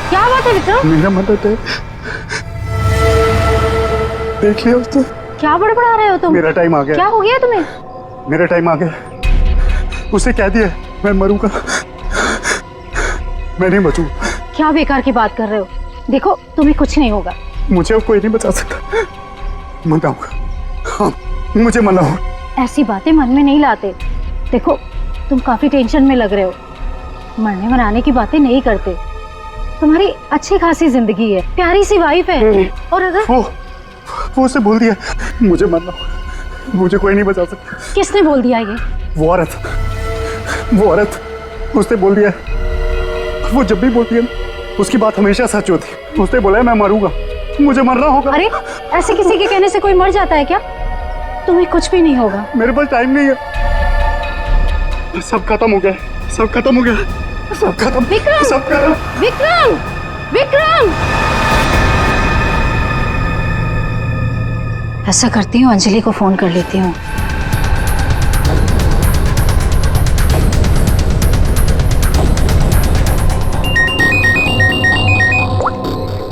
क्या बात है विक्रम? मेरा मदद है, देख लिया उसने। क्या बड़बड़ा रहे हो तुम? मेरा टाइम आ गया। क्या हो गया तुम्हें? मेरा टाइम आ गया। उसे कह दिया मैं मरूंगा, मैं नहीं बचूंगा। क्या बेकार की बात कर रहे हो? देखो तुम्हें कुछ नहीं होगा। मुझे अब कोई नहीं बचा सकता। मनाऊंगा, हाँ मुझे मनाओ। ऐसी बातें मन में नहीं लाते। देखो तुम काफी टेंशन में लग रहे हो। मरने मनाने की बातें नहीं करते। तुम्हारी अच्छी खासी जिंदगी है, प्यारी सी वाइफ है। और अगर वो उसे बोल दिया मुझे मरना, मुझे कोई नहीं बचा सकता। किसने बोल दिया ये? वो औरत उसने बोल दिया। वो जब भी बोलती है उसकी बात हमेशा सच होती। उसने बोला है मैं मरूंगा, मुझे मरना होगा। अरे ऐसे किसी के कहने से कोई मर जाता है क्या? तुम्हें कुछ भी नहीं होगा। मेरे पास टाइम नहीं है, सब खत्म हो गया, सब खत्म हो गया, सब खत्म। विक्रम! सब खत्म। विक्रम! विक्रम! ऐसा करती हूँ, अंजलि को फोन कर लेती हूँ।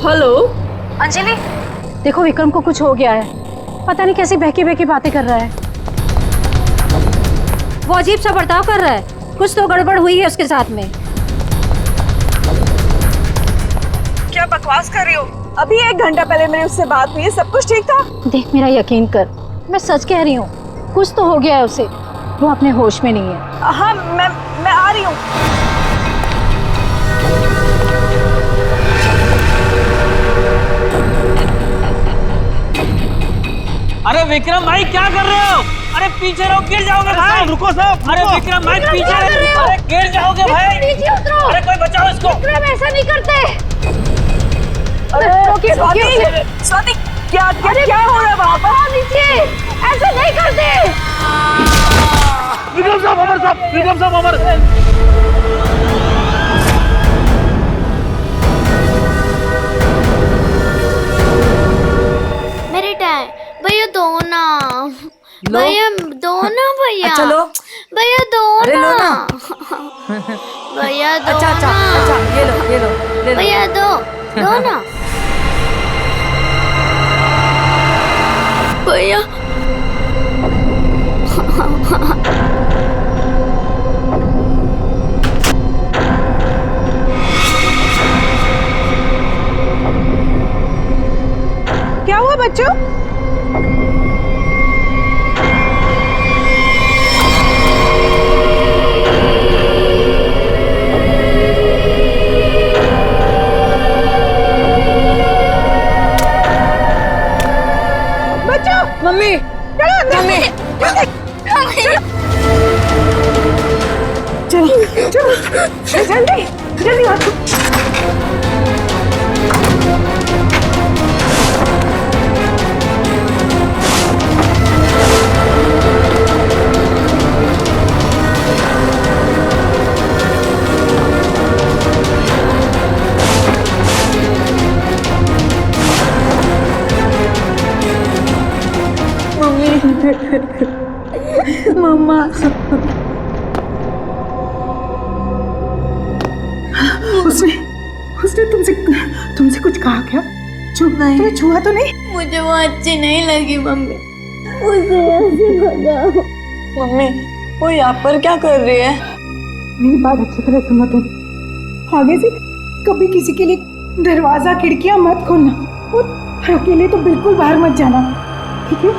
हेलो अंजलि, देखो विक्रम को कुछ हो गया है। पता नहीं कैसी बहकी बहकी बातें कर रहा है। वो अजीब सा बर्ताव कर रहा है। कुछ तो गड़बड़ हुई है उसके साथ में। क्या बकवास कर रही हो? अभी 1 घंटा पहले मेरी उससे बात हुई है, सब कुछ ठीक था। देख मेरा यकीन कर, मैं सच कह रही हूँ। कुछ तो हो गया है उसे, वो अपने होश में नहीं है। हाँ मैं आ रही हूँ। अरे विक्रम भाई क्या कर रहे हो? अरे पीछे रहो, गिर जाओगे भाई। रुको साहब। अरे विक्रम भाई पीछे रहो, अरे गिर जाओगे भाई। नीचे उतरो। अरे कोई बचाओ इसको। विक्रम ऐसा नहीं करते। अरे स्वाति क्या हो रहा है वहाँ पर? नीचे ऐसा नहीं करते। विक्रम साहब अमर। मेरे टाइम भैया दो ना, भैया दो ना, भैया अच्छा लो, भैया दो अरे लो ना, ना। भैया दो अच्छा ना, ये लो ले लो। भैया दो ना भैया। क्या हुआ बच्चों? मम्मी मम्मी चलो जल्दी जल्दी आ। मम्मा उसने तुमसे कुछ कहा क्या? तुम्हें छुआ तो नहीं? मुझे वो अच्छी नहीं लगी मम्मी, उसे ऐसे भगाओ। मम्मी वो यहाँ पर क्या कर रही है? मेरी बात अच्छी तरह सुनो तुम। आगे से कभी किसी के लिए दरवाजा खिड़कियां मत खोलना और अकेले तो बिल्कुल बाहर मत जाना, ठीक है?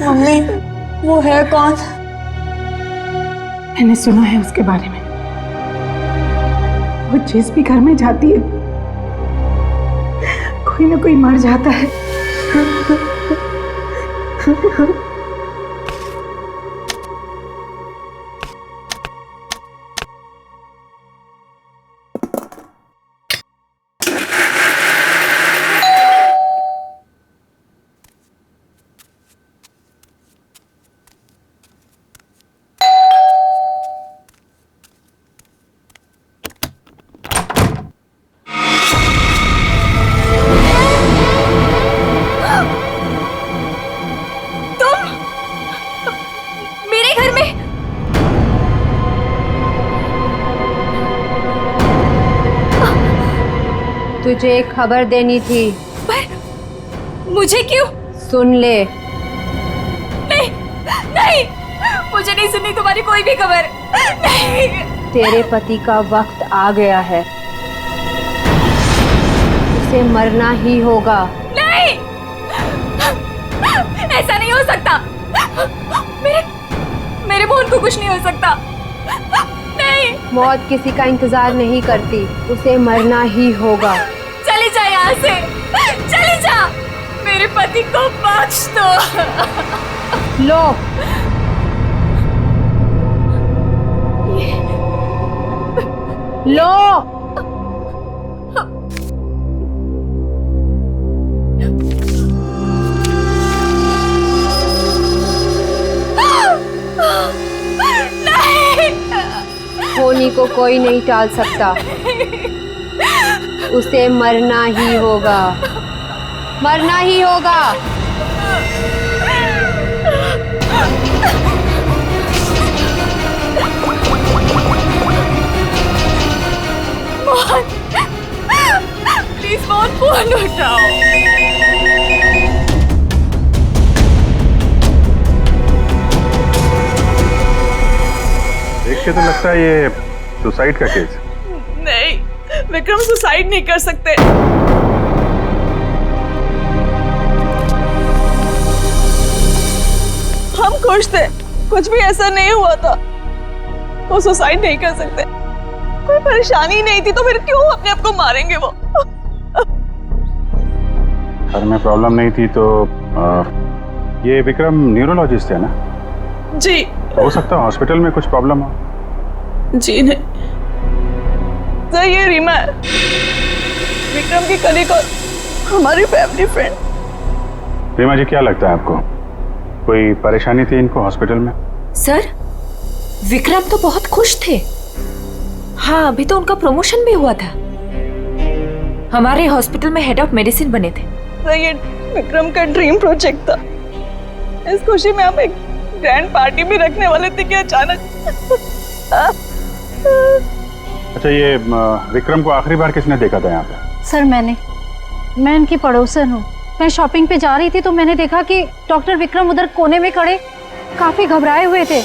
मम्मी वो है कौन? मैंने सुना है उसके बारे में। वो जिस भी घर में जाती है कोई ना कोई मर जाता है। मेरे घर में तुझे खबर देनी थी। पर मुझे क्यों? सुन ले। नहीं नहीं, मुझे नहीं सुननी तुम्हारी कोई भी खबर। नहीं, तेरे पति का वक्त आ गया है, उसे मरना ही होगा। नहीं, ऐसा नहीं हो सकता। मेरे बहन को कुछ नहीं हो सकता। नहीं, मौत किसी का इंतजार नहीं करती, उसे मरना ही होगा। चली जा यहाँ से, चली जा। मेरे पति को बख्श दो। लो, लो। होनी को कोई नहीं टाल सकता, उसे मरना ही होगा, मरना ही होगा। मोहन, प्लीज मोहन, फोन उठाओ। देख के तो लगता है ये सुसाइड का केस। नहीं, विक्रम सुसाइड नहीं कर सकते। हम खुश थे, कुछ भी ऐसा नहीं हुआ था। वो सुसाइड नहीं कर सकते, कोई परेशानी नहीं थी, तो फिर क्यों अपने आप को मारेंगे वो? घर में प्रॉब्लम नहीं थी तो ये विक्रम न्यूरोलॉजिस्ट है ना? जी हो सकता है हॉस्पिटल में कुछ प्रॉब्लम हो। जी नहीं सर, ये रीमा है, विक्रम की कलीग और हमारी फैमिली फ्रेंड। रीमा जी, क्या लगता है आपको कोई परेशानी थी इनको हॉस्पिटल में? सर, विक्रम तो बहुत खुश थे। हाँ, अभी तो उनका प्रमोशन भी हुआ था, हमारे हॉस्पिटल में हेड ऑफ मेडिसिन बने थे। सर, ये विक्रम का ड्रीम प्रोजेक्ट था। इस खुशी में हम एक ग्रैंड पार्टी भी रखने वाले थे कि अचानक। अच्छा, ये विक्रम को आखिरी बार किसने देखा था यहाँ पे? सर मैं इनकी पड़ोसन हूँ। मैं शॉपिंग पे जा रही थी तो मैंने देखा कि डॉक्टर विक्रम उधर कोने में खड़े काफी घबराए हुए थे।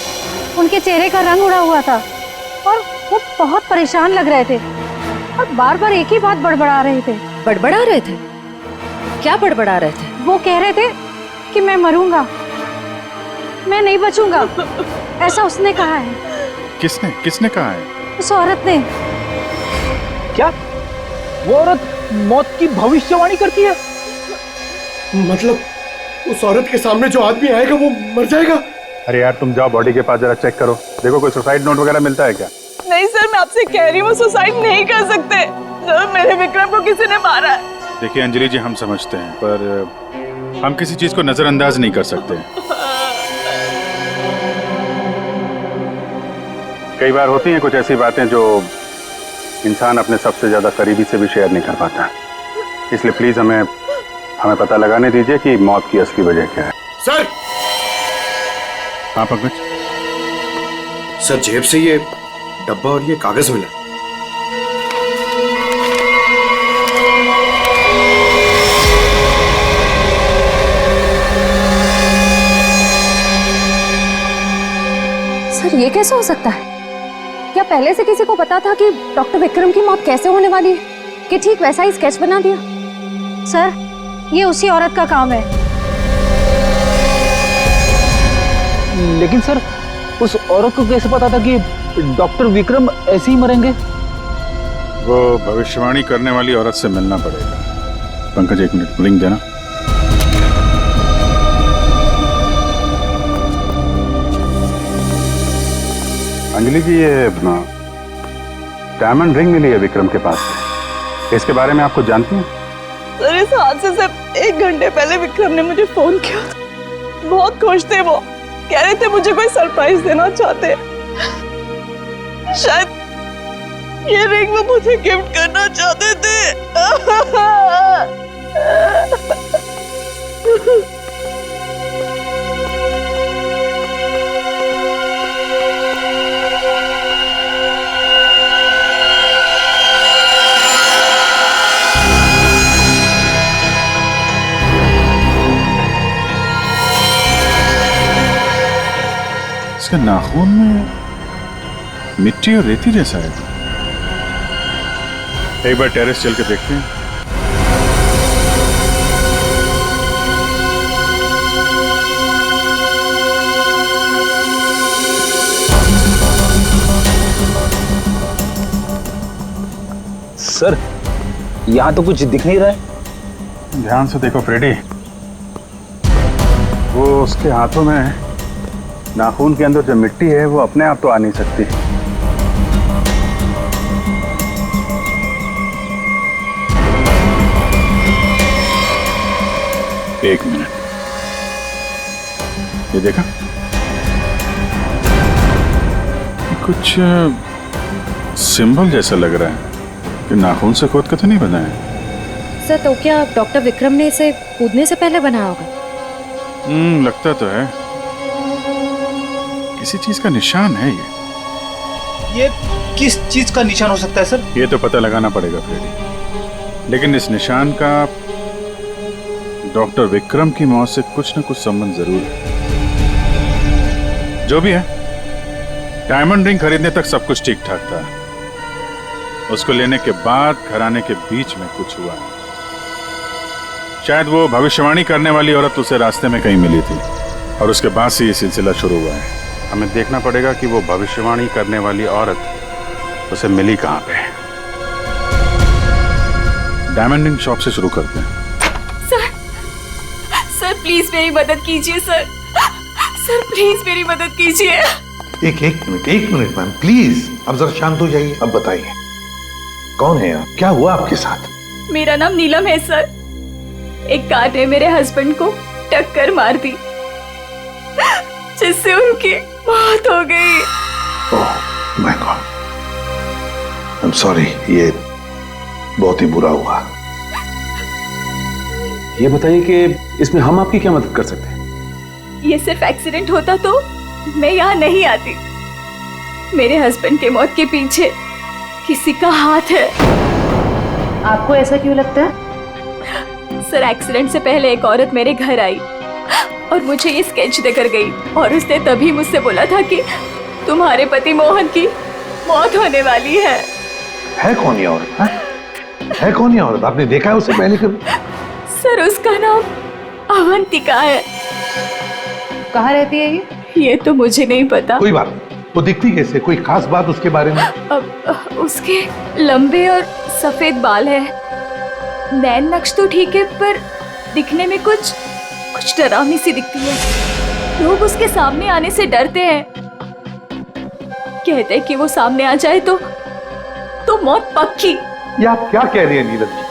उनके चेहरे का रंग उड़ा हुआ था और वो बहुत परेशान लग रहे थे और बार बार एक ही बात बड़बड़ा रहे थे। बड़बड़ा रहे थे? क्या बड़बड़ा रहे थे? वो कह रहे थे कि मैं मरूंगा, मैं नहीं बचूंगा, ऐसा उसने कहा है। किसने कहा है? उस औरत ने। क्या वो औरत मौत की भविष्यवाणी करती है? मतलब उस औरत के सामने जो आदमी आएगा वो मर जाएगा? अरे यार, तुम जाओ बॉडी के पास जरा चेक करो, देखो कोई सुसाइड नोट वगैरह मिलता है क्या? नहीं सर, मैं आपसे कह रही हूँ, वो सुसाइड नहीं कर सकते। सर, मेरे विक्रम को किसी ने मारा है। देखिए अंजलि जी, हम समझते हैं पर हम किसी चीज को नजरअंदाज नहीं कर सकते। कई बार होती हैं कुछ ऐसी बातें जो इंसान अपने सबसे ज्यादा करीबी से भी शेयर नहीं कर पाता, इसलिए प्लीज हमें पता लगाने दीजिए कि मौत की असली वजह क्या है। सर! हाँ पंकज? सर, जेब से ये डब्बा और ये कागज मिला। सर, ये कैसे हो सकता है? क्या पहले से किसी को पता था कि डॉक्टर विक्रम की मौत कैसे होने वाली है कि ठीक वैसा ही स्केच बना दिया? सर, ये उसी औरत का काम है। लेकिन सर, उस औरत को कैसे पता था कि डॉक्टर विक्रम ऐसे ही मरेंगे? वो भविष्यवाणी करने वाली औरत से मिलना पड़ेगा। पंकज एक मिनट, रिंग देना। अंजलि जी, ये डायमंड रिंग मिली है विक्रम के पास से, इसके बारे में आप कुछ जानती हैं? सर इस हादसे से 1 घंटे पहले विक्रम ने मुझे फोन किया था। बहुत खुश थे वो, कह रहे थे मुझे कोई सरप्राइज देना चाहते। शायद ये रिंग वो मुझे गिफ्ट करना चाहते थे। इसके नाखून में मिट्टी और रेती जैसा है। एक बार टेरेस चल के देखते हैं। सर यहाँ तो कुछ दिख नहीं रहा है। ध्यान से देखो फ्रेडी, वो उसके हाथों में नाखून के अंदर जो मिट्टी है वो अपने आप तो आ नहीं सकती। एक मिनट, ये देखा, कुछ सिंबल जैसा लग रहा है कि नाखून से खोद के तो नहीं बना है। सर तो क्या डॉक्टर विक्रम ने इसे कूदने से पहले बनाया होगा? लगता तो है, किसी चीज का निशान है ये किस चीज का निशान हो सकता है सर? ये तो पता लगाना पड़ेगा फ्रेडी, लेकिन इस निशान का डॉक्टर विक्रम की मौत से कुछ न कुछ संबंध जरूर है। जो भी है, डायमंड रिंग खरीदने तक सब कुछ ठीक ठाक था। उसको लेने के बाद घराने के बीच में कुछ हुआ। शायद वो भविष्यवाणी करने वाली औरत उसे रास्ते में कहीं मिली थी और उसके बाद से ये सिलसिला शुरू हुआ है। हमें देखना पड़ेगा कि वो भविष्यवाणी करने वाली औरत उसे मिली कहाँ पे। डायमंड रिंग शॉप से शुरू करते हैं। सर प्लीज मेरी मदद कीजिए सर। सर प्लीज मेरी मदद कीजिए। एक मिनट मैम प्लीज, अब जरा शांत हो जाइए। अब बताइए कौन है आप, क्या हुआ आपके साथ? मेरा नाम नीलम है सर। एक कार ने मेरे हस्बैंड को टक्कर मार दी जिससे उनकी मौत हो गई। Oh my God, I am sorry, ये बहुत ही बुरा हुआ। ये बताइए कि इसमें हम आपकी क्या मदद कर सकते हैं? ये सिर्फ एक्सीडेंट होता तो मैं यहाँ नहीं आती। मेरे हस्बैंड के मौत के पीछे किसी का हाथ है। आपको ऐसा क्यों लगता है? सर एक्सीडेंट से पहले एक औरत मेरे घर आई और मुझे ये स्केच देकर गई और उसने तभी मुझसे बोला था कि तुम्हारे पति मोहन की मौत होने वाली है। है कौन ये औरत? है कौन ये औरत? आपने देखा है उसे पहले कभी? सर उसका नाम अवंतिका है। कहाँ रहती है ये? ये तो मुझे नहीं पता। कोई बात नहीं, वो दिखती कैसे? कोई खास बात उसके बारे में? अब उसके लंबे और सफेद बाल है, नैन नक्श तो ठीक है पर दिखने में कुछ डरावनी सी दिखती है। लोग उसके सामने आने से डरते हैं, कहते हैं कि वो सामने आ जाए तो मौत पक्की। ये आप क्या कह रही हैं नीलम जी?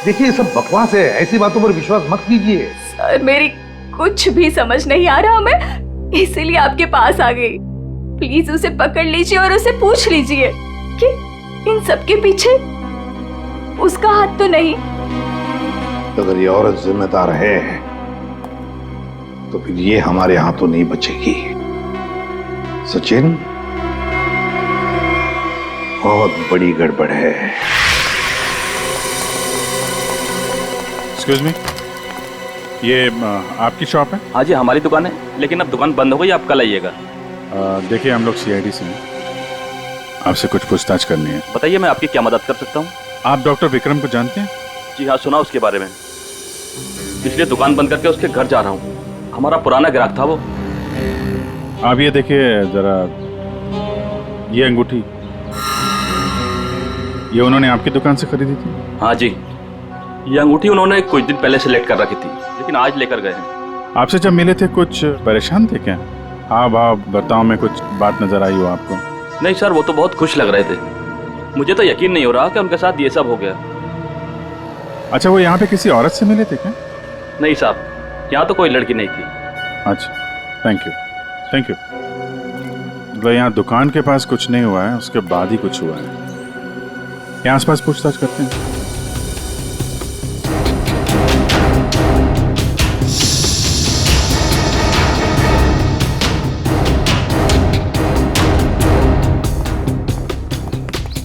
देखिए ये सब बकवास है, ऐसी बातों पर विश्वास मत कीजिए। सर मेरी कुछ भी समझ नहीं आ रहा, मैं इसीलिए आपके पास आ गई। प्लीज उसे पकड़ लीजिए और उसे पूछ लीजिए कि इन सब के पीछे उसका हाथ तो नहीं। अगर ये औरत जिम्मेदार है तो फिर ये हमारे हाथों नहीं बचेगी। सचिन, बहुत बड़ी गड़बड़ है। एक्सक्यूज मी, ये आपकी शॉप है? हाँ जी हमारी दुकान है, लेकिन अब दुकान बंद हो गई, आप कल आइएगा। देखिए हम लोग सीआईडी से हैं, आपसे कुछ पूछताछ करनी है। बताइए मैं आपकी क्या मदद कर सकता हूँ? आप डॉक्टर विक्रम को जानते हैं? जी हाँ, सुना उसके बारे में, इसलिए दुकान बंद करके उसके घर जा रहा हूँ। हमारा पुराना ग्राहक था वो। आप ये देखिए जरा, ये अंगूठी ये उन्होंने आपकी दुकान से खरीदी थी? हाँ जी। ये अंगूठी उन्होंने कुछ दिन पहले सेलेक्ट कर रखी थी, लेकिन आज लेकर गए हैं। आपसे जब मिले थे कुछ परेशान थे क्या? हाँ भाव बर्ताव में कुछ बात नजर आई हो आपको? नहीं सर, वो तो बहुत खुश लग रहे थे। मुझे तो यकीन नहीं हो रहा कि उनके साथ ये सब हो गया। अच्छा, वो यहाँ पे किसी औरत से मिले थे क्या? नहीं साहब, यहाँ तो कोई लड़की नहीं थी। अच्छा, थैंक यू थैंक यू। मतलब यहाँ दुकान के पास कुछ नहीं हुआ है, उसके बाद ही कुछ हुआ है। यहाँ आसपास पूछताछ करते हैं।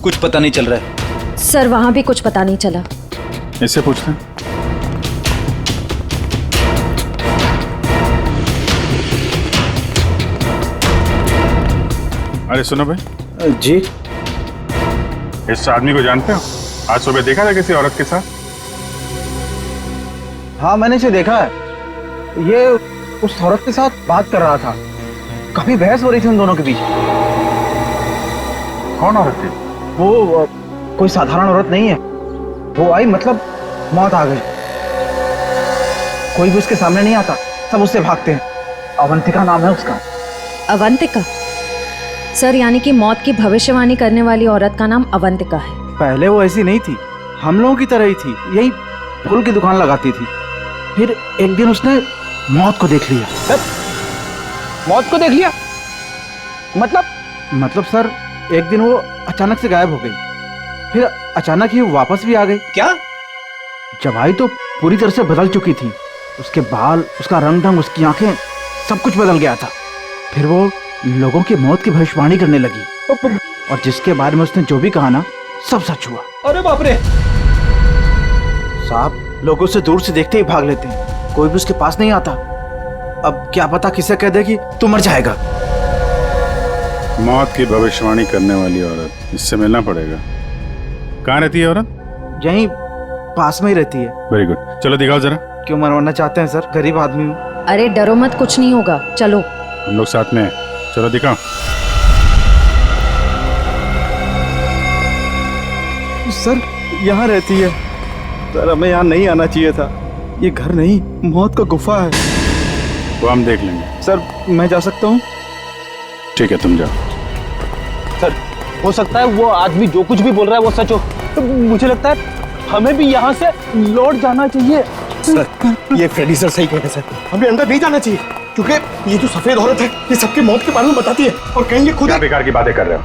कुछ पता नहीं चल रहा है सर, वहां भी कुछ पता नहीं चला। इससे पूछते हैं। अरे सुनो भाई जी। इस आदमी को जानते हो? आज सुबह देखा था किसी औरत के साथ? हाँ, मैंने इसे देखा है। ये उस औरत के साथ बात कर रहा था। काफी बहस हो रही थी उन दोनों के बीच। कौन औरत थी? वो कोई साधारण औरत नहीं है। वो आई मतलब मौत आ गई। कोई भी उसके सामने नहीं आता, सब उससे भागते हैं। अवंतिका नाम है उसका। अवंतिका? सर, यानी कि मौत की भविष्यवाणी करने वाली औरत का नाम अवंतिका है। पहले वो ऐसी नहीं थी, हम लोगों की तरह ही थी। यही फूल की दुकान लगाती थी। फिर एक दिन उसने मौत को देख लिया। मौत को देख लिया? मतलब सर, एक दिन वो अचानक से गायब हो गई। फिर अचानक ही वापस भी आ गई। क्या? जब आई तो पूरी तरह से बदल चुकी थी। उसके बाल, उसका रंग ढंग, उसकी आंखें, सब कुछ बदल गया था। फिर वो लोगों की मौत की भविष्यवाणी करने लगी। और जिसके बारे में उसने जो भी कहा ना, सब सच हुआ। अरे बाप रे! साहब, लोग उसे दूर से देखते ही भाग लेते हैं। कोई भी उसके पास नहीं आता। अब क्या पता किसे कह दे कि तू मर जाएगा। मौत की भविष्यवाणी करने वाली औरत, इससे मिलना पड़ेगा। कहाँ रहती है औरत? यहीं पास में ही रहती है। वेरी गुड, चलो दिखाओ जरा। क्यों मरवाना चाहते हैं सर? गरीब आदमी हूँ। अरे डरो मत, कुछ नहीं होगा, चलो। हम लोग साथ में हैं, चलो दिखाओ। सर, यहाँ रहती है। सर, हमें यहाँ नहीं आना चाहिए था। ये घर नहीं, मौत का गुफा है। वो हम देख लेंगे। सर, मैं जा सकता हूँ? ठीक है, तुम जाओ। सर, हो सकता है वो आदमी जो कुछ भी बोल रहा है वो सच हो। तो मुझे लगता है हमें भी यहाँ से लौट जाना चाहिए। सर, ये फ्रेडी सर सही कह रहे हैं सर। हमें अंदर नहीं जाना चाहिए, क्योंकि ये जो सफेद औरत है, ये सबकी मौत के बारे में बताती है और कहेंगे खुद। क्या बेकार की बातें कर रहे हो?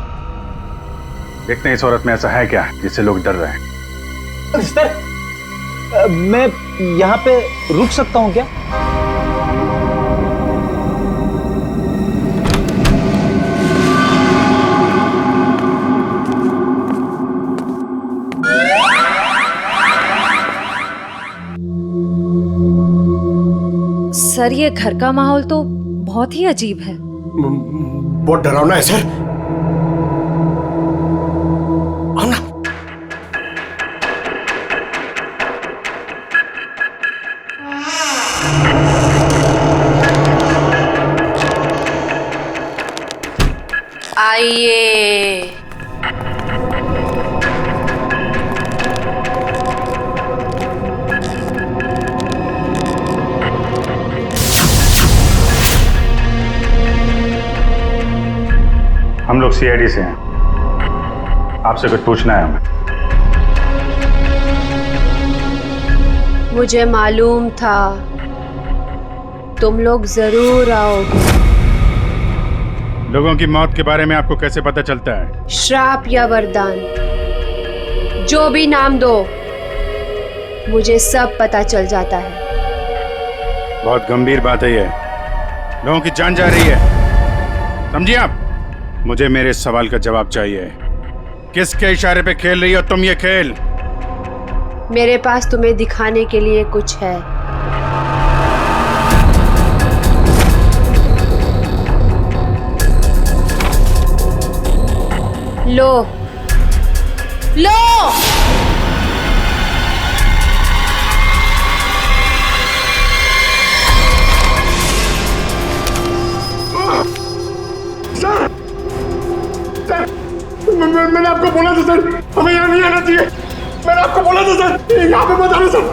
देखते हैं इस औरत में ऐसा है क्या जिससे लोग डर रहे हैं। सर, मैं यहाँ पे रुक सकता हूँ क्या? सर, ये घर का माहौल तो बहुत ही अजीब है। बहुत डरावना है सर। आओ ना। आइए। हम लोग सीआईडी से हैं, आपसे कुछ पूछना है हमें। मुझे मालूम था तुम लोग जरूर आओगे। लोगों की मौत के बारे में आपको कैसे पता चलता है? श्राप या वरदान, जो भी नाम दो, मुझे सब पता चल जाता है। बहुत गंभीर बात है ये। लोगों की जान जा रही है, समझिए आप? मुझे मेरे सवाल का जवाब चाहिए। किसके इशारे पे खेल रही हो तुम ये खेल? मेरे पास तुम्हें दिखाने के लिए कुछ है। लो लो। मैंने आपको बोला था सर, हमें यहाँ नहीं आना चाहिए। मैंने आपको आपको बोला था सर, यहाँ पे मत आना सर।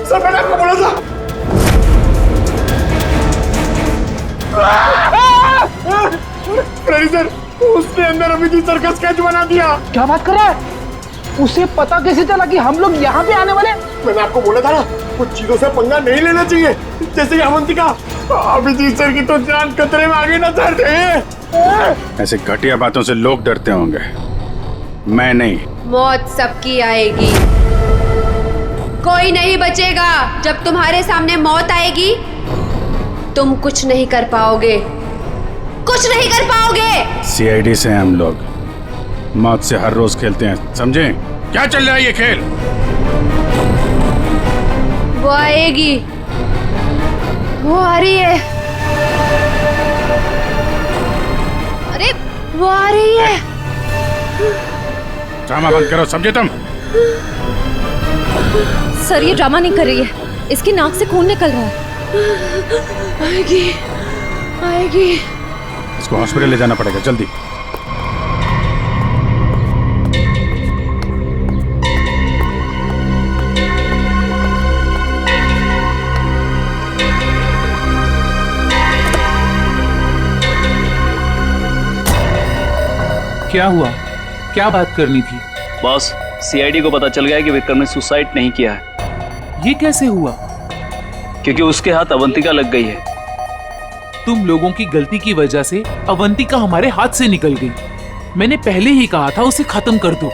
सर मैंने आपको बोला था। सर उसने अंदर अभी भी सर्कस स्केच बना दिया। क्या बात कर रहा है? उसे पता कैसे चला कि हम लोग यहाँ पे आने वाले? मैंने आपको बोला था ना, कुछ चीजों से पंगा नहीं लेना चाहिए, जैसे कि अवंतिका। अभिजीत सर की तो जान खतरे में आ गई ना सर। ऐसे घटिया बातों से लोग डरते होंगे, मैं नहीं। मौत सबकी आएगी, कोई नहीं बचेगा। जब तुम्हारे सामने मौत आएगी तुम कुछ नहीं कर पाओगे, कुछ नहीं कर पाओगे। सीआईडी से हम लोग मौत से हर रोज खेलते हैं, समझे? क्या चल रहा है ये खेल? वो आएगी, वो आ रही है। अरे वो आ रही है। ड्रामा बंद करो, समझे तुम? सर ये ड्रामा नहीं कर रही है, इसकी नाक से खून निकल रहा है। आएगी, आएगी। इसको हॉस्पिटल ले जाना पड़ेगा, जल्दी। क्या हुआ? क्या बात करनी थी? बॉस, सीआईडी को पता चल गया कि विक्रम ने सुसाइड नहीं किया है। ये कैसे हुआ? क्योंकि उसके हाथ अवंतिका लग गई है। तुम लोगों की गलती की वजह से अवंतिका हमारे हाथ से निकल गई। मैंने पहले ही कहा था उसे खत्म कर दो।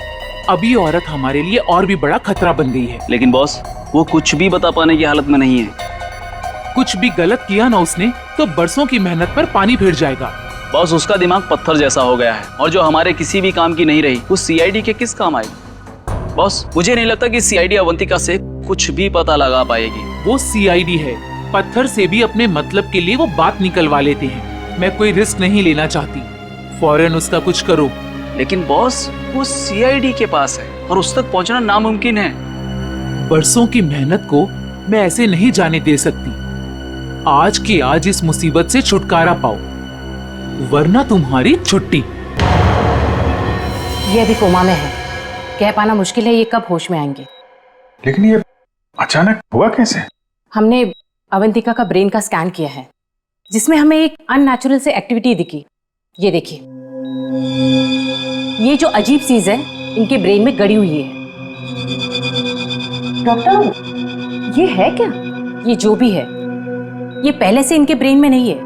अब ये औरत हमारे लिए और भी बड़ा खतरा बन गई है। लेकिन बॉस, वो कुछ भी बता पाने की हालत में नहीं है। कुछ भी गलत किया ना उसने तो बरसों की मेहनत पर पानी फिर जाएगा। बॉस, उसका दिमाग पत्थर जैसा हो गया है, और जो हमारे किसी भी काम की नहीं रही वो सीआईडी के किस काम आएगी? बॉस, मुझे नहीं लगता कि सीआईडी अवंतिका से कुछ भी पता लगा पाएगी। वो सीआईडी है, पत्थर से भी अपने मतलब के लिए वो बात निकलवा लेते हैं। मैं कोई रिस्क नहीं लेना चाहती, फौरन उसका कुछ करो। लेकिन बॉस, वो सीआईडी के पास है और उस तक पहुंचना नामुमकिन है। बरसों की मेहनत को मैं ऐसे नहीं जाने दे सकती। आज के आज इस मुसीबत से छुटकारा पाओ, वरना तुम्हारी छुट्टी। ये अभी कोमा में है, कह पाना मुश्किल है ये कब होश में आएंगे। लेकिन ये अचानक हुआ कैसे? हमने अवंतिका का ब्रेन का स्कैन किया है, जिसमें हमें एक अननेचुरल से एक्टिविटी दिखी। ये देखिए, ये जो अजीब चीज है इनके ब्रेन में गड़ी हुई है। डॉक्टर, ये है क्या? ये जो भी है ये पहले से इनके ब्रेन में नहीं है,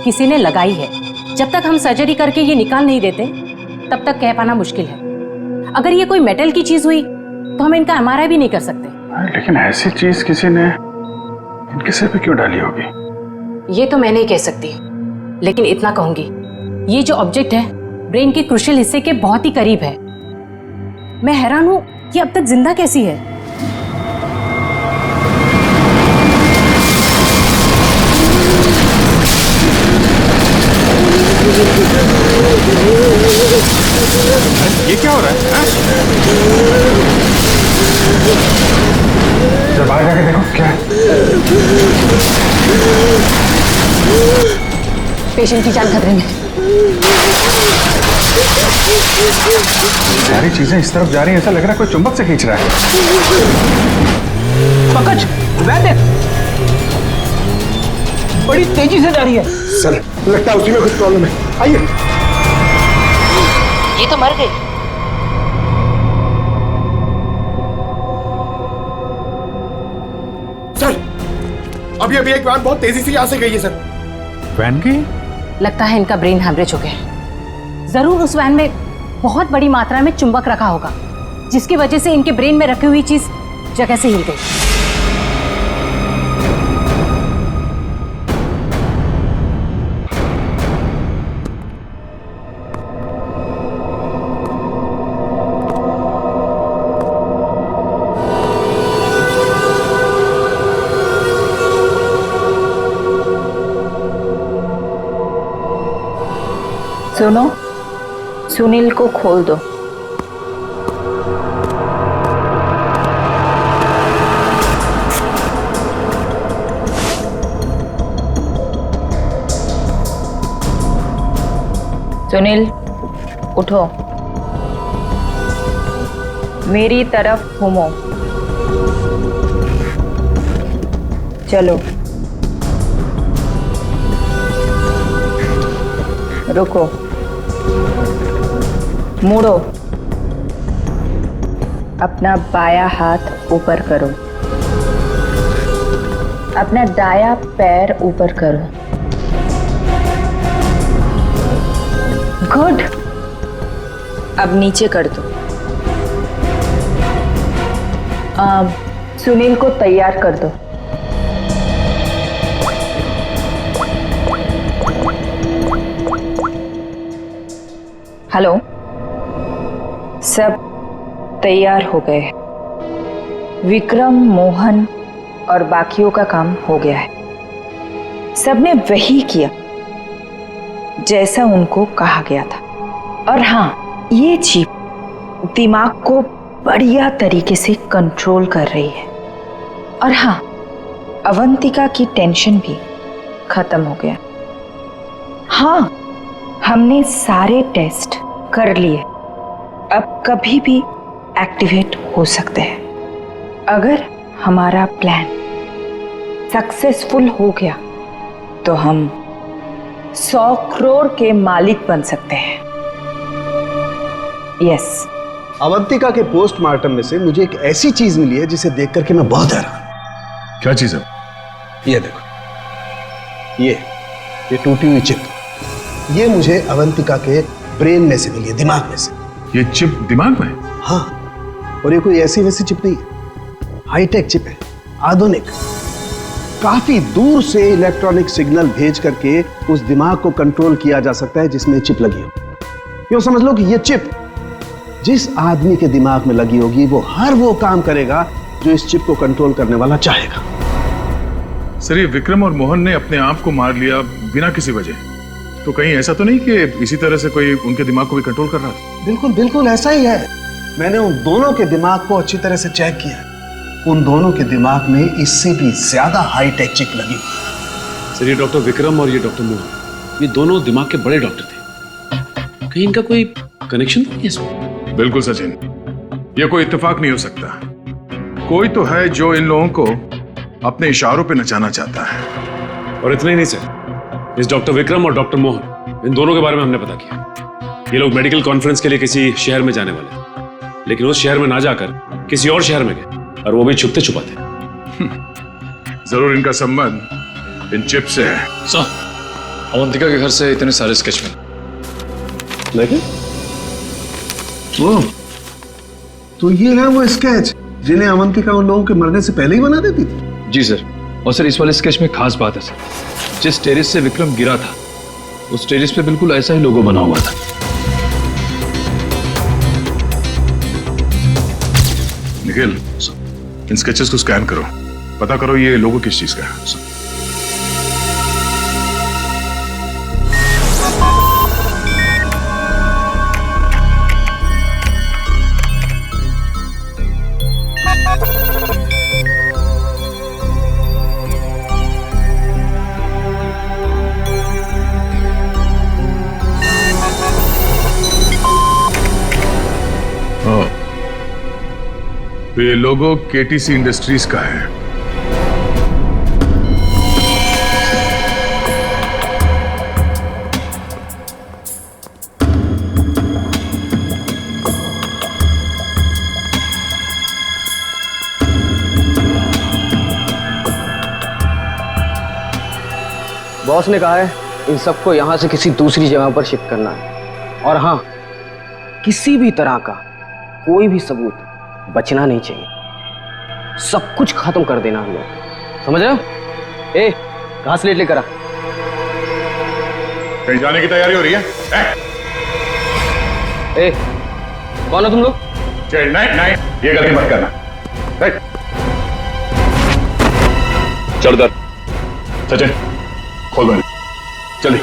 किसी ने लगाई है। जब तक हम सर्जरी करके ये निकाल नहीं देते तब तक कह पाना मुश्किल है। अगर ये कोई मेटल की चीज हुई तो हम इनका एमआरआई भी नहीं कर सकते। लेकिन ऐसी चीज किसी ने इनके सिर पे क्यों डाली होगी? ये तो मैं नहीं कह सकती, लेकिन इतना कहूंगी, ये जो ऑब्जेक्ट है ब्रेन के क्रूशियल हिस्से के बहुत ही करीब है। मैं हैरान हूं कि अब तक जिंदा कैसी है। ये क्या हो रहा है? जब बाहर जाके देखो क्या है। पेशेंट की जान खतरे में। सारी चीजें इस तरफ जा रही हैं, ऐसा लग रहा है कोई चुंबक से खींच रहा है। पंकज, वैद्य, बड़ी तेजी से जा रही है। सर लगता है उसी में कुछ प्रॉब्लम है, आइए। ये तो मर गई। सर अभी अभी एक वैन बहुत तेजी से यहाँ से गई है सर। वैन गई? लगता है इनका ब्रेन हैमरेज हो गया। जरूर उस वैन में बहुत बड़ी मात्रा में चुंबक रखा होगा, जिसकी वजह से इनके ब्रेन में रखी हुई चीज जगह से हिल गई। सुनो, सुनील को खोल दो। सुनील उठो, मेरी तरफ घूमो। चलो रुको, मुड़ो, अपना बायां हाथ ऊपर करो, अपना दायां पैर ऊपर करो। गुड, अब नीचे कर दो। सुनील को तैयार कर दो। हेलो, सब तैयार हो गए। विक्रम, मोहन और बाकियों का काम हो गया है। सबने वही किया जैसा उनको कहा गया था। और हाँ, ये चिप दिमाग को बढ़िया तरीके से कंट्रोल कर रही है। और हाँ, अवंतिका की टेंशन भी खत्म हो गया। हाँ, हमने सारे टेस्ट कर लिए, अब कभी भी एक्टिवेट हो सकते हैं। अगर हमारा प्लान सक्सेसफुल हो गया तो हम 100 करोड़ के मालिक बन सकते हैं। यस। अवंतिका के पोस्टमार्टम में से मुझे एक ऐसी चीज मिली है जिसे देख करके मैं बहुत हैरान। क्या चीज है? ये देखो, ये टूटी हुई चिप, ये मुझे अवंतिका के ब्रेन में से मिली है, दिमाग में से। ये चिप दिमाग में? हाँ, और ये कोई ऐसी वैसी चिप नहीं है, हाईटेक चिप है, आधुनिक। काफी दूर से इलेक्ट्रॉनिक सिग्नल भेज करके उस दिमाग को कंट्रोल किया जा सकता है जिसमें चिप लगी हो। यूं समझ लो कि ये चिप जिस आदमी के दिमाग में लगी होगी वो हर वो काम करेगा जो इस चिप को कंट्रोल करने वाला चाहेगा। सर, ये विक्रम और मोहन ने अपने आप को मार लिया बिना किसी वजह, तो कहीं ऐसा तो नहीं कि इसी तरह से कोई उनके दिमाग को भी कंट्रोल कर रहा था? बिल्कुल बिल्कुल ऐसा ही है। मैंने उन दोनों के दिमाग को अच्छी तरह से चेक किया। उन दोनों के दिमाग में इससे भी ज्यादा हाईटेक चिप लगी। सर, ये डॉक्टर विक्रम और ये डॉक्टर मोहन, ये दोनों दिमाग के बड़े डॉक्टर थे। कहीं इनका कोई कनेक्शन नहीं है इसमें? बिल्कुल सचिन, ये कोई इत्तेफाक नहीं हो सकता। कोई तो है जो इन लोगों को अपने इशारों पे नचाना चाहता है। और इतना ही नहीं सर, इस डॉक्टर विक्रम और डॉक्टर मोहन, इन दोनों के बारे में हमने पता किया। ये लोग मेडिकल कॉन्फ्रेंस के लिए किसी शहर में जाने वाले थे, लेकिन उस शहर में ना जाकर किसी और शहर में गए, और वो भी छुपते छुपाते। जरूर इनका संबंध इन चिप से है। सर, अवंतिका के घर से इतने सारे स्केच मिले। वो तो ये है वो स्केच जिन्हें अवंतिका उन लोगों के मरने से पहले ही बना देती थी? जी सर। और सर, इस वाले स्केच में खास बात है सर, जिस टेरेस से विक्रम गिरा था उस टेरेस पे बिल्कुल ऐसा ही लोगो बना हुआ था। निखिल, इन स्केचेस को स्कैन करो, पता करो ये लोगो किस चीज का है। तो ये लोगो केटीसी इंडस्ट्रीज का है। बॉस ने कहा है इन सबको यहां से किसी दूसरी जगह पर शिफ्ट करना है। और हाँ, किसी भी तरह का कोई भी सबूत बचना नहीं चाहिए। सब कुछ खत्म कर देना हम लोग, समझ रहे हो? ए, घास लेट लेकर आ। कहीं जाने की तैयारी हो रही है? ए, कौन हो तुम लोग? नहीं, ये गलती मत करना। चल दर सचिन, खोल दो जल्दी।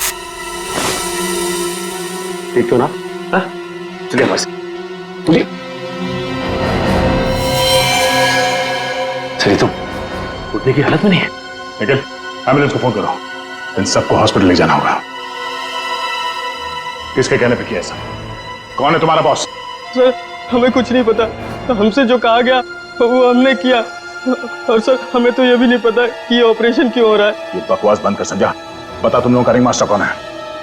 ठीक तो ना? चलिए हमारे साथ। चलिए। सही, तुम उठने की हालत में नहीं है। निखिल, एम्बुलेंस को फोन करो, इन सबको हॉस्पिटल ले जाना होगा। किसके कहने पे किया ऐसा? कौन है तुम्हारा बॉस? सर, हमें कुछ नहीं पता। हमसे जो कहा गया वो हमने किया। और सर हमें तो ये भी नहीं पता कि ये ऑपरेशन क्यों हो रहा है। ये बकवास बंद कर संजय। बता तुम लोगों का रिंग मास्टर कौन है?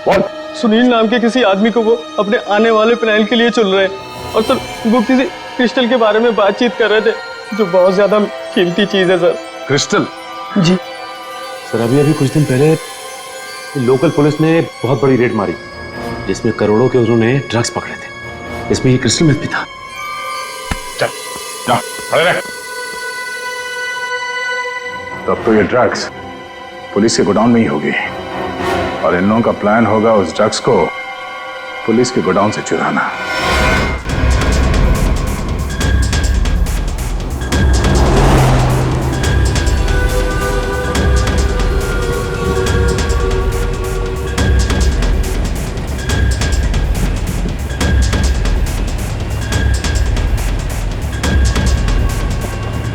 कौन? सुनील नाम के किसी आदमी को वो अपने आने वाले प्लान के लिए चुन रहे हैं। और सर वो किसी क्रिस्टल के बारे में बातचीत कर रहे थे जो बहुत ज्यादा कीमती चीज है सर। क्रिस्टल? जी सर अभी कुछ दिन पहले लोकल पुलिस ने बहुत बड़ी रेड मारी जिसमें करोड़ों के उन्होंने ड्रग्स पकड़े थे। इसमें ये क्रिस्टल मिथ भी था। चल जा, खड़े रह। तब तो ये ड्रग्स पुलिस के गोडाउन में ही होगी और इन लोगों का प्लान होगा उस ड्रग्स को पुलिस के गोडाउन से चुराना।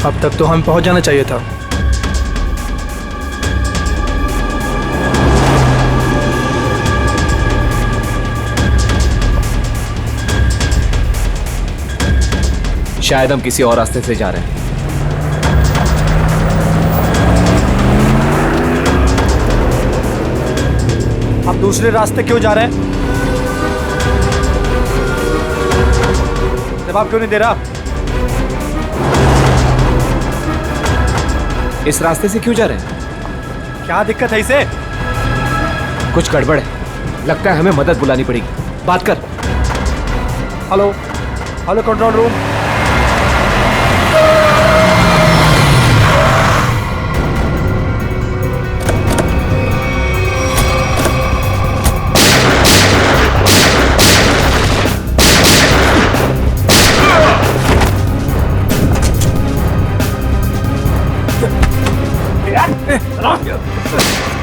अब तक तो हमें पहुंच जाना चाहिए था। शायद हम किसी और रास्ते से जा रहे हैं। आप दूसरे रास्ते क्यों जा रहे हैं? जवाब क्यों नहीं दे रहा? इस रास्ते से क्यों जा रहे हैं? क्या दिक्कत है इसे? कुछ गड़बड़ है, लगता है हमें मदद बुलानी पड़ेगी। बात कर। Hello hello control room.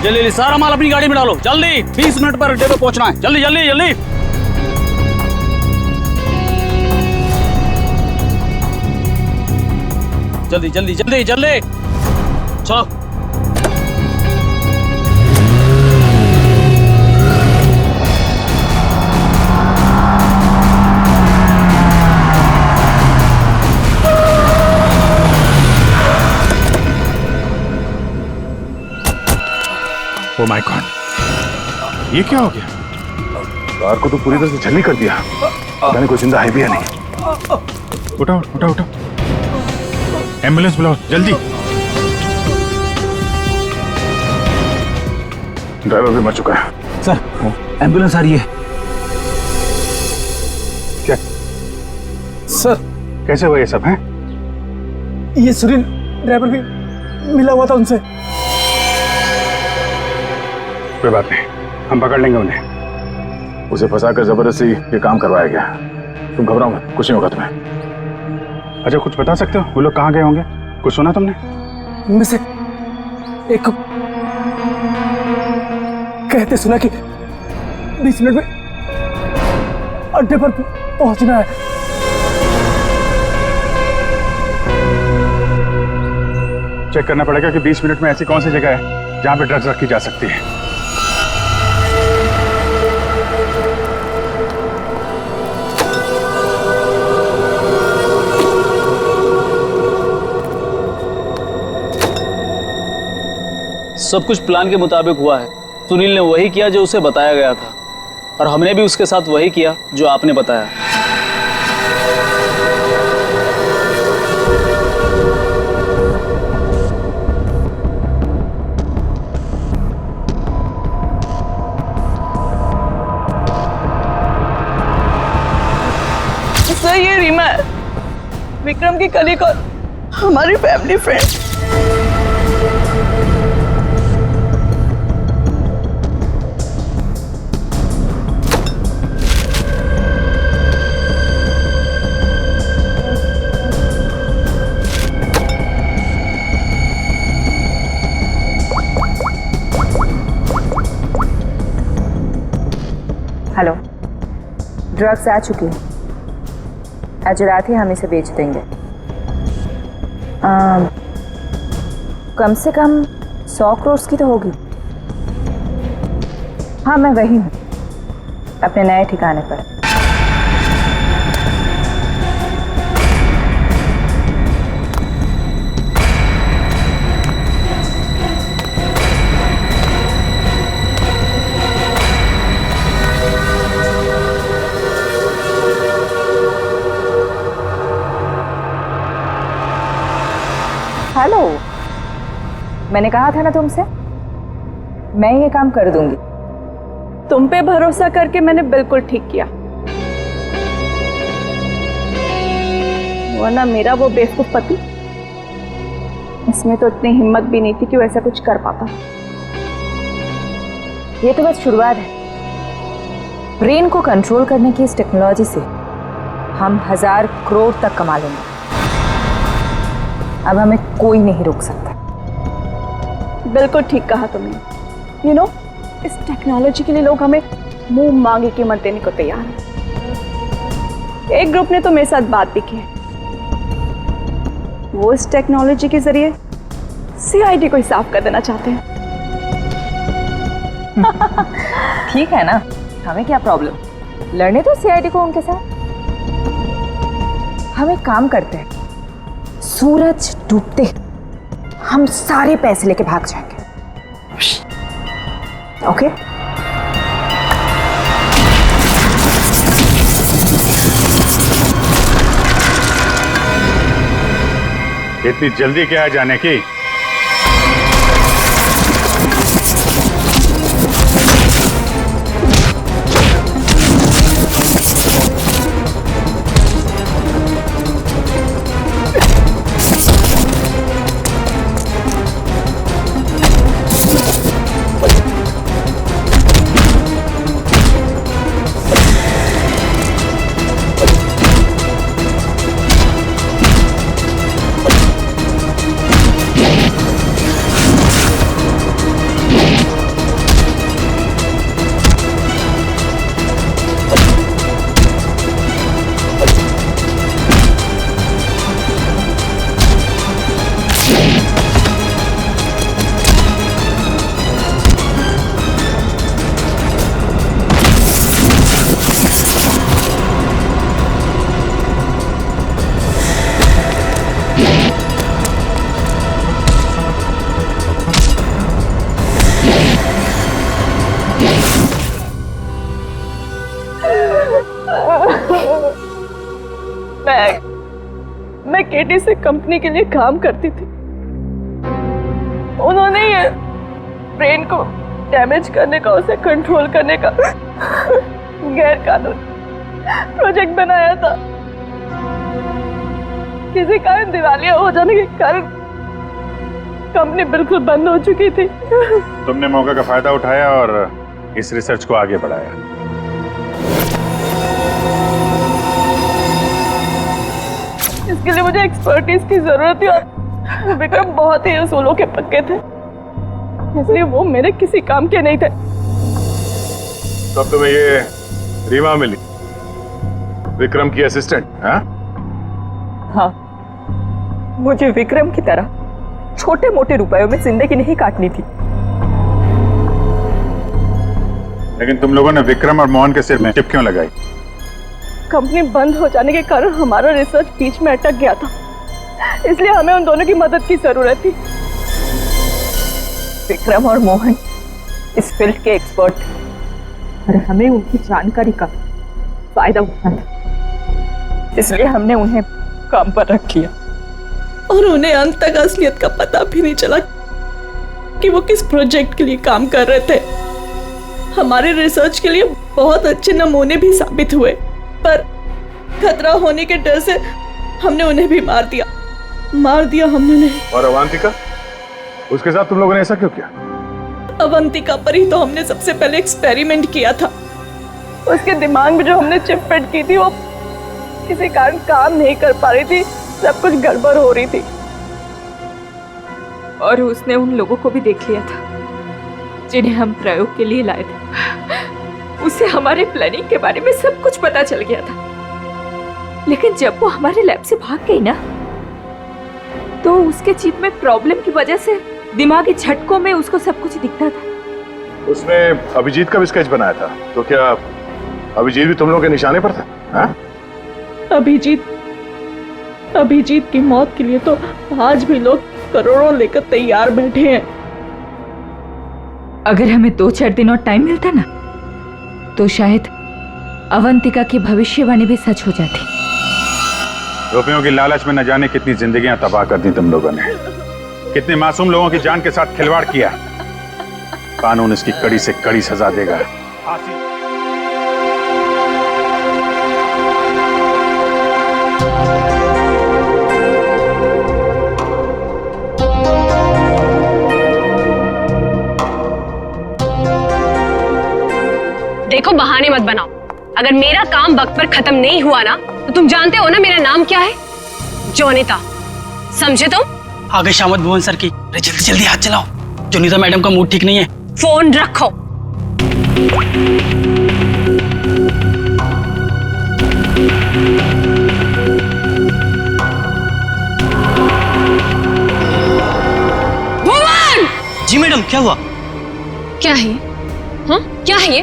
जल्दी सारा माल अपनी गाड़ी में डालो, जल्दी 20 मिनट पर अड्डे पे पहुंचना है। जल्दी जल्दी जल्दी जल्दी जल्दी जल्दी जल्दी चलो। ओ माय गॉड, ये क्या हो गया? कार को तो पूरी तरह से छलनी कर दिया। पता नहीं कोई जिंदा है भी या नहीं। उठाओ उठाओ उठाओ, एम्बुलेंस बुलाओ जल्दी। ड्राइवर भी मर चुका है। सर एम्बुलेंस आ रही है। क्या सर कैसे हुआ ये सब है? ये सुनील ड्राइवर भी मिला हुआ था उनसे। कोई बात नहीं, हम पकड़ लेंगे उन्हें। उसे फंसाकर जबरदस्ती ये काम करवाया गया। तुम घबराओ मत, कुछ नहीं होगा तुम्हें। अच्छा कुछ बता सकते हो वो लोग कहाँ गए होंगे? कुछ सुना तुमने? उनमें से एक कहते सुना कि 20 मिनट में अड्डे पर पहुंचना है। चेक करना पड़ेगा कि 20 मिनट में ऐसी कौन सी जगह है जहां पे ड्रग्स रखी जा सकती है। सब कुछ प्लान के मुताबिक हुआ है। सुनील ने वही किया जो उसे बताया गया था और हमने भी उसके साथ वही किया जो आपने बताया। सर ये रीमा है, विक्रम की कलीग और हमारी फैमिली फ्रेंड। हेलो, ड्रग्स आ चुकी है। आज रात ही हम इसे बेच देंगे। कम से कम 100 करोड़ की तो होगी। हाँ मैं वही हूँ, अपने नए ठिकाने पर। हेलो, मैंने कहा था ना तुमसे, मैं ये काम कर दूंगी। तुम पे भरोसा करके मैंने बिल्कुल ठीक किया, वरना मेरा वो बेवकूफ पति, इसमें तो इतनी हिम्मत भी नहीं थी कि वो ऐसा कुछ कर पाता। ये तो बस शुरुआत है। ब्रेन को कंट्रोल करने की इस टेक्नोलॉजी से हम 1000 करोड़ तक कमा लेंगे। अब हमें कोई नहीं रोक सकता। बिल्कुल ठीक कहा तुमने। इस टेक्नोलॉजी के लिए लोग हमें मुंह मांगी कीमत देने को तैयार हैं। एक ग्रुप ने तो मेरे साथ बात भी की है, वो इस टेक्नोलॉजी के जरिए सीआईडी को ही साफ कर देना चाहते हैं। ठीक है ना, हमें क्या प्रॉब्लम, लड़ने तो सीआईडी को उनके साथ। हम एक काम करते हैं, सूरज डूबते हम सारे पैसे लेके भाग जाएंगे। ओके? इतनी जल्दी क्या है जाने की? मैं केटी से कंपनी के लिए काम करती थी। उन्होंने ये ब्रेन को डैमेज करने का, उसे कंट्रोल करने का गैर कानूनी प्रोजेक्ट बनाया था। किसी कारण दिवालिया हो जाने के कारण कंपनी बिल्कुल बंद हो चुकी थी। तुमने मौके का फायदा उठाया और इस रिसर्च को आगे बढ़ाया। इसके लिए मुझे एक्सपर्टीज की जरूरत थी और विक्रम बहुत ही उसूलों के पक्के थे, इसलिए वो मेरे किसी काम के नहीं थे। तब तुम्हें ये रीमा मिली, विक्रम की असिस्टेंट? हाँ, मुझे विक्रम की तरह छोटे मोटे रुपयों में जिंदगी नहीं काटनी थी। लेकिन तुम लोगों ने विक्रम और मोहन के सिर में चिप क्यों लगाई? कंपनी बंद हो जाने के कारण हमारा रिसर्च बीच में अटक गया था, इसलिए हमें उन दोनों की मदद की जरूरत थी। विक्रम और मोहन इस फील्ड के एक्सपर्ट थे और हमें उनकी जानकारी का फायदा उठाना था, इसलिए हमने उन्हें काम पर रख लिया। और उन्हें अंत तक असलियत का पता भी नहीं चला कि वो किस प्रोजेक्ट के लिए काम कर रहे थे। हमारे रिसर्च के लिए बहुत अच्छे नमूने भी साबित हुए, पर खतरा होने के डर से हमने उन्हें भी मार दिया हमने नहीं। और अवंतिका, उसके साथ तुम लोगों ने ऐसा क्यों किया? अवंतिका पर ही तो हमने सबसे पहले एक्सपेरिमेंट किया था। उसके दिमाग में जो हमने चिप फिट की थी वो किसी कारण काम नहीं कर पा रही थी, सब कुछ गड़बड़ हो रही थी। और उसने उन लोगों को भी देख लिया था जिन्हें हम प्रयोग के लिए लाए थे। उसे हमारे प्लानिंग के बारे में सब कुछ पता चल गया था, लेकिन जब वो हमारे लैब से भाग गई ना, तो उसके चिप में प्रॉब्लम की वजह से दिमागी झटकों में उसको सब कुछ दिखता था। उसने अभिजीत का भी स्केच बनाया था, तो क्या अभिजीत भी तुम लोगों के निशाने पर था? हाँ? अभिजीत की मौत के लिए तो आज भी लोग करोड़ों लेकर तैयार बैठे हैं। अगर हमें 2-4 दिन और टाइम मिलता ना, तो शायद अवंतिका की भविष्यवाणी भी सच हो जाती। रुपयों की लालच में न जाने कितनी जिंदगियां तबाह कर दी तुम लोगों ने। कितने मासूम लोगों की जान के साथ खिलवाड़ किया। कानून इसकी कड़ी से कड़ी सजा देगा। देखो बहाने मत बनाओ। अगर मेरा काम वक्त पर खत्म नहीं हुआ ना तो तुम जानते हो ना मेरा नाम क्या है? जोनिता, समझे तुम? आगे शामत भुवन सर की। अरे जल्दी जल्दी हाथ चलाओ, जोनिता मैडम का मूड ठीक नहीं है। फोन रखो। भुवन! जी मैडम, क्या हुआ? क्या है? हाँ, क्या है ये?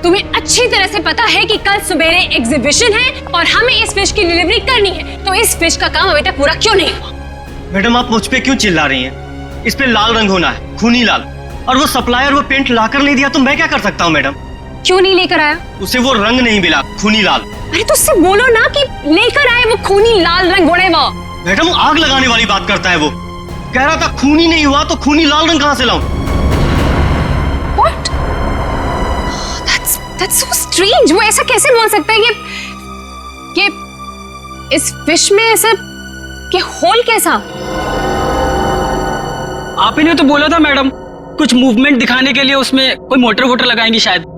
तुम्हें अच्छी तरह से पता है कि कल सुबेरे एग्जीबिशन है और हमें इस फिश की डिलीवरी करनी है, तो इस फिश का काम अभी तक पूरा क्यों नहीं हुआ? मैडम आप मुझ पे क्यों चिल्ला रही हैं? इस पे लाल रंग होना है, खूनी लाल। और वो सप्लायर वो पेंट लाकर नहीं दिया तो मैं क्या कर सकता हूँ मैडम? क्यों नहीं लेकर आया? उसे वो रंग नहीं मिला, खूनी लाल। अरे तो उससे बोलो ना कि लेकर आए वो खूनी लाल रंग उड़े वो। मैडम आग लगाने वाली बात करता है वो। कह रहा था खूनी नहीं हुआ तो खूनी लाल रंग कहाँ से लाऊं? What? That's so strange. वो ऐसा कैसे बोल सकता है कि इस फिश में ऐसा कि होल कैसा? आप ही ने तो बोला था मैडम, कुछ मूवमेंट दिखाने के लिए उसमें कोई मोटर वोटर लगाएंगी शायद।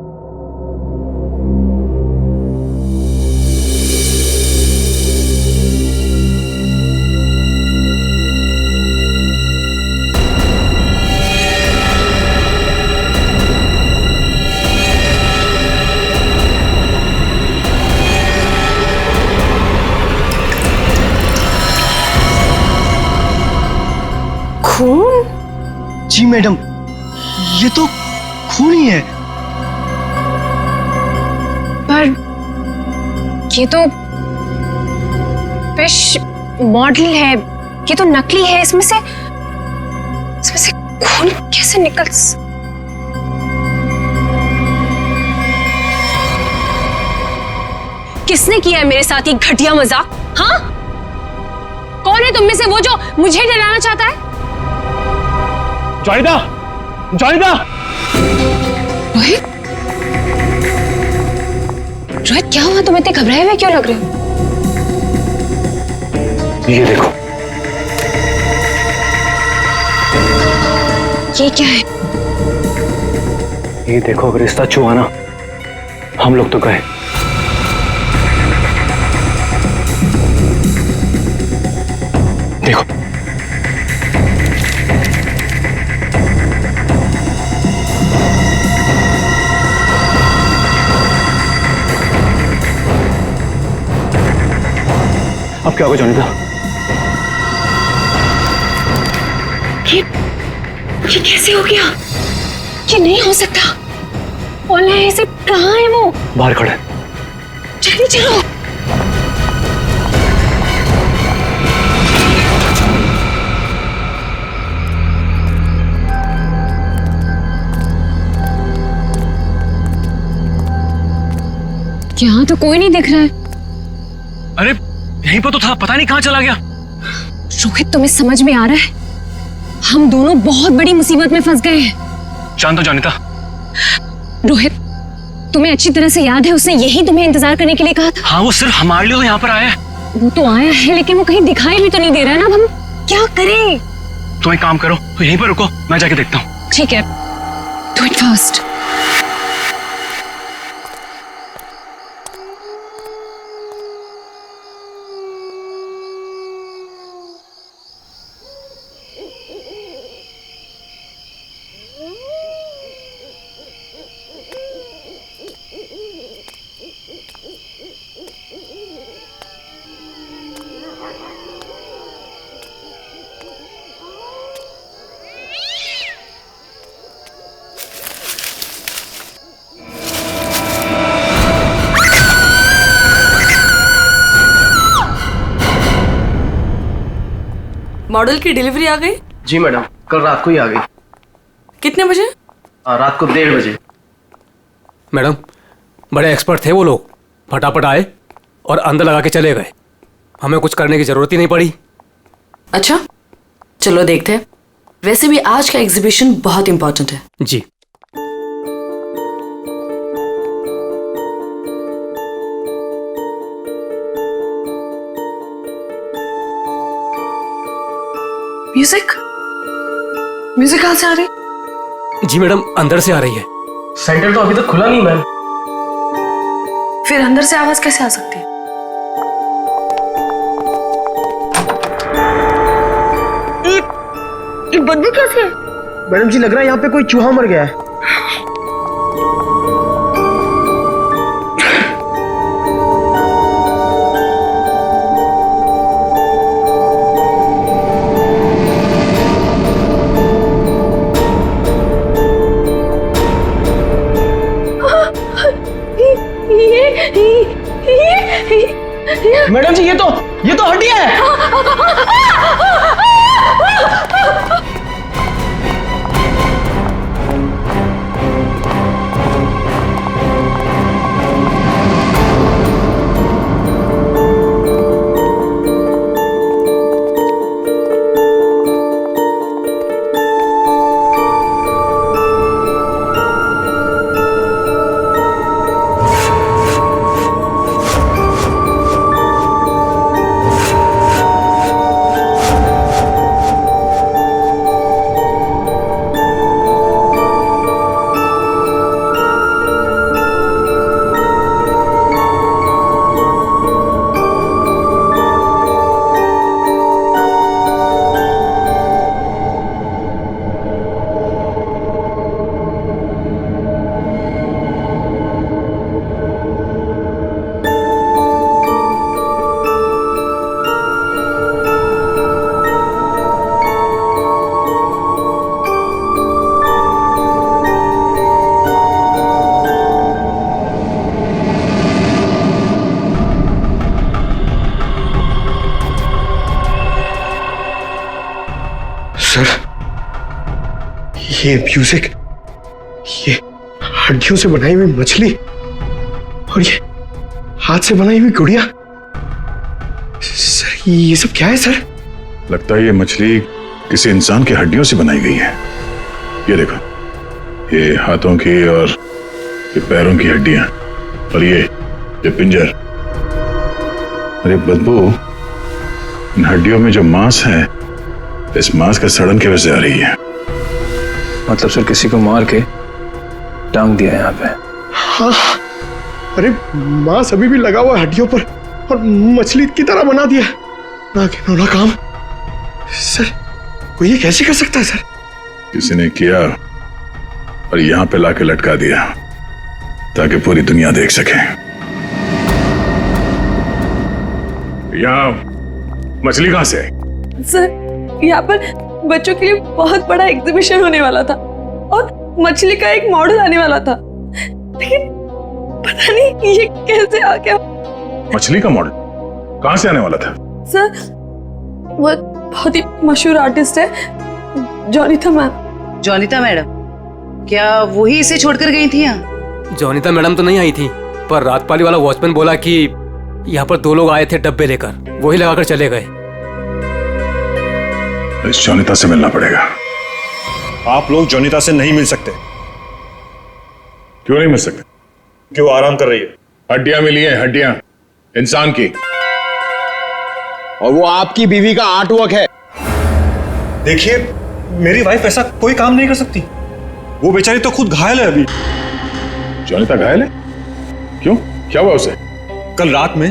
खून? जी मैडम, ये तो खून ही है। पर ये तो फिश मॉडल है, ये तो नकली है। इसमें से खून कैसे निकल? किसने किया है मेरे साथ ये घटिया मजाक? हाँ, कौन है तुम में से वो जो मुझे डराना चाहता है? जोनिता, जोनिता! रोहित, रोहित क्या हुआ? तुम इतने घबराए हुए क्यों लग रहे हो? ये देखो। ये क्या है? ये देखो, अगर रिश्ता छुआ ना हम लोग तो गए। देखो अब क्या होगा जोनिता? ये कैसे हो गया? ये नहीं हो सकता। ओला ऐसे कहाँ है वो? बाहर खड़ा है। जल्दी चलो। यहाँ तो कोई नहीं दिख रहा है। अरे यहीं पर तो था, पता नहीं कहाँ चला गया। रोहित तुम्हें समझ में आ रहा है? हम दोनों बहुत बड़ी मुसीबत में फंस गए हैं। जान दो जोनिता। रोहित, तुम्हें अच्छी तरह से याद है उसने यही तुम्हें इंतजार करने के लिए कहा था? हाँ, वो सिर्फ हमारे लिए तो यहाँ पर आया है। वो तो आया है लेकिन वो कहीं दिखाई भी तो नहीं दे रहा है ना। अब हम क्या करें? तुम एक काम करो, तो यहीं पर रुको, मैं जाके देखता हूँ। ठीक है, डू इट फास्ट। मॉडल की डिलीवरी आ गई? जी मैडम, कल रात को ही आ गई। कितने बजे? रात को 1:30 बजे। मैडम बड़े एक्सपर्ट थे वो लोग, फटाफट आए और अंदर लगा के चले गए। हमें कुछ करने की जरूरत ही नहीं पड़ी। अच्छा चलो देखते हैं। वैसे भी आज का एग्जीबिशन बहुत इंपॉर्टेंट है। जी। म्यूजिक म्यूजिक कहाँ से आ रही? जी मैडम, अंदर से आ रही है। सेंटर तो अभी तक खुला नहीं मैम। फिर अंदर से आवाज कैसे आ सकती है? ये बदबू कैसे है? मैडम जी, लग रहा है यहाँ पे कोई चूहा मर गया है। मैडम जी, ये तो हड्डियां है। सर, ये म्यूजिक, ये हड्डियों से बनाई हुई मछली और ये हाथ से बनाई हुई गुड़िया, सर ये सब क्या है सर? लगता है ये मछली किसी इंसान की हड्डियों से बनाई गई है। ये देखो, ये हाथों की और ये पैरों की हड्डियां और ये पिंजर। अरे बदबू, इन हड्डियों में जो मांस है, इस मांस का सड़न की वजह से आ रही है। मतलब सर किसी को मार के टांग दिया यहाँ पे। हाँ, अरे मांस अभी भी लगा हुआ हड्डियों पर और मछली की तरह बना दिया। ना घिनौना काम सर, कोई ये कैसे कर सकता है सर? किसी ने किया और यहां पे लाके लटका दिया ताकि पूरी दुनिया देख सके। यहाँ मछली कहां से है? सर, यहाँ पर बच्चों के लिए बहुत बड़ा एग्जीबिशन होने वाला था और मछली का एक मॉडल आने वाला था, लेकिन पता नहीं ये कैसे आ गया। मछली का मॉडल कहां से आने वाला था? सर, वो बहुत ही मशहूर आर्टिस्ट है, जोनिता मैम। जोनिता मैडम, क्या वही इसे छोड़कर गई थी यहाँ? जोनिता मैडम तो नहीं आई थी, पर रात पाली वाला वॉचमैन बोला कि यहाँ पर 2 लोग आए थे डब्बे लेकर, वही लगाकर चले गए। इस जोनिता से मिलना पड़ेगा। आप लोग जोनिता से नहीं मिल सकते। क्यों नहीं मिल सकते? क्यों? आराम कर रही है। हड्डियां मिली हैं, हड्डियां इंसान की, और वो आपकी बीवी का आर्टवर्क है। देखिए, मेरी वाइफ ऐसा कोई काम नहीं कर सकती। वो बेचारी तो खुद घायल है अभी। जोनिता घायल है? क्यों, क्या हुआ उसे? कल रात में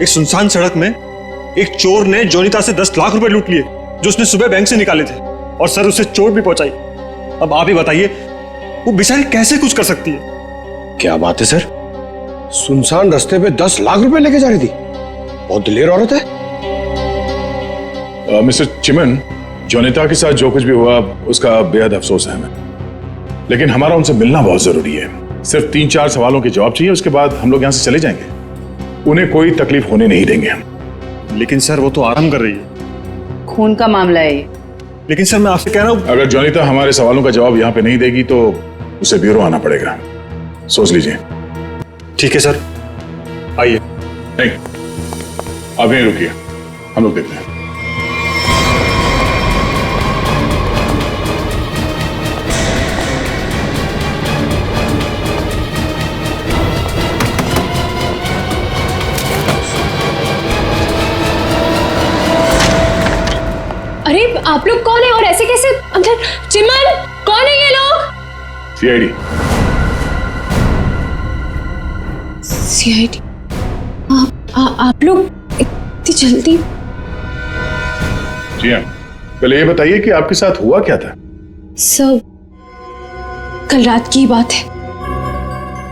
एक सुनसान सड़क में एक चोर ने जोनिता से 10 लाख रुपए लूट लिए जो उसने सुबह बैंक से निकाले थे, और सर उसे चोट भी पहुंचाई। अब आप ही बताइए, वो बेचारी कैसे कुछ कर सकती है? क्या बात है सर, सुनसान रास्ते पे 10 लाख रुपए लेके जा रही थी? बहुत दिलेर औरत है। मिस्टर चिमन, जोनिता के साथ जो कुछ भी हुआ उसका बेहद अफसोस है हमें, लेकिन हमारा उनसे मिलना बहुत जरूरी है। सिर्फ 3-4 सवालों के जवाब चाहिए, उसके बाद हम लोग यहाँ से चले जाएंगे। उन्हें कोई तकलीफ होने नहीं देंगे हम। लेकिन सर, वो तो आराम कर रही है। खून का मामला है। लेकिन सर, मैं आपसे कह रहा हूँ, अगर जोनिता हमारे सवालों का जवाब यहाँ पे नहीं देगी तो उसे ब्यूरो आना पड़ेगा। सोच लीजिए। ठीक है सर, आइए। नहीं, आप यहीं रुकिए, हम लोग देखते हैं। अरे आप लोग कौन है और ऐसे कैसे अंदर? चिमन, कौन है ये लोग? सीआईडी। सीआईडी? आप लोग इतनी जल्दी? जी हाँ, पहले ये बताइए कि आपके साथ हुआ क्या था? सब कल रात की बात है।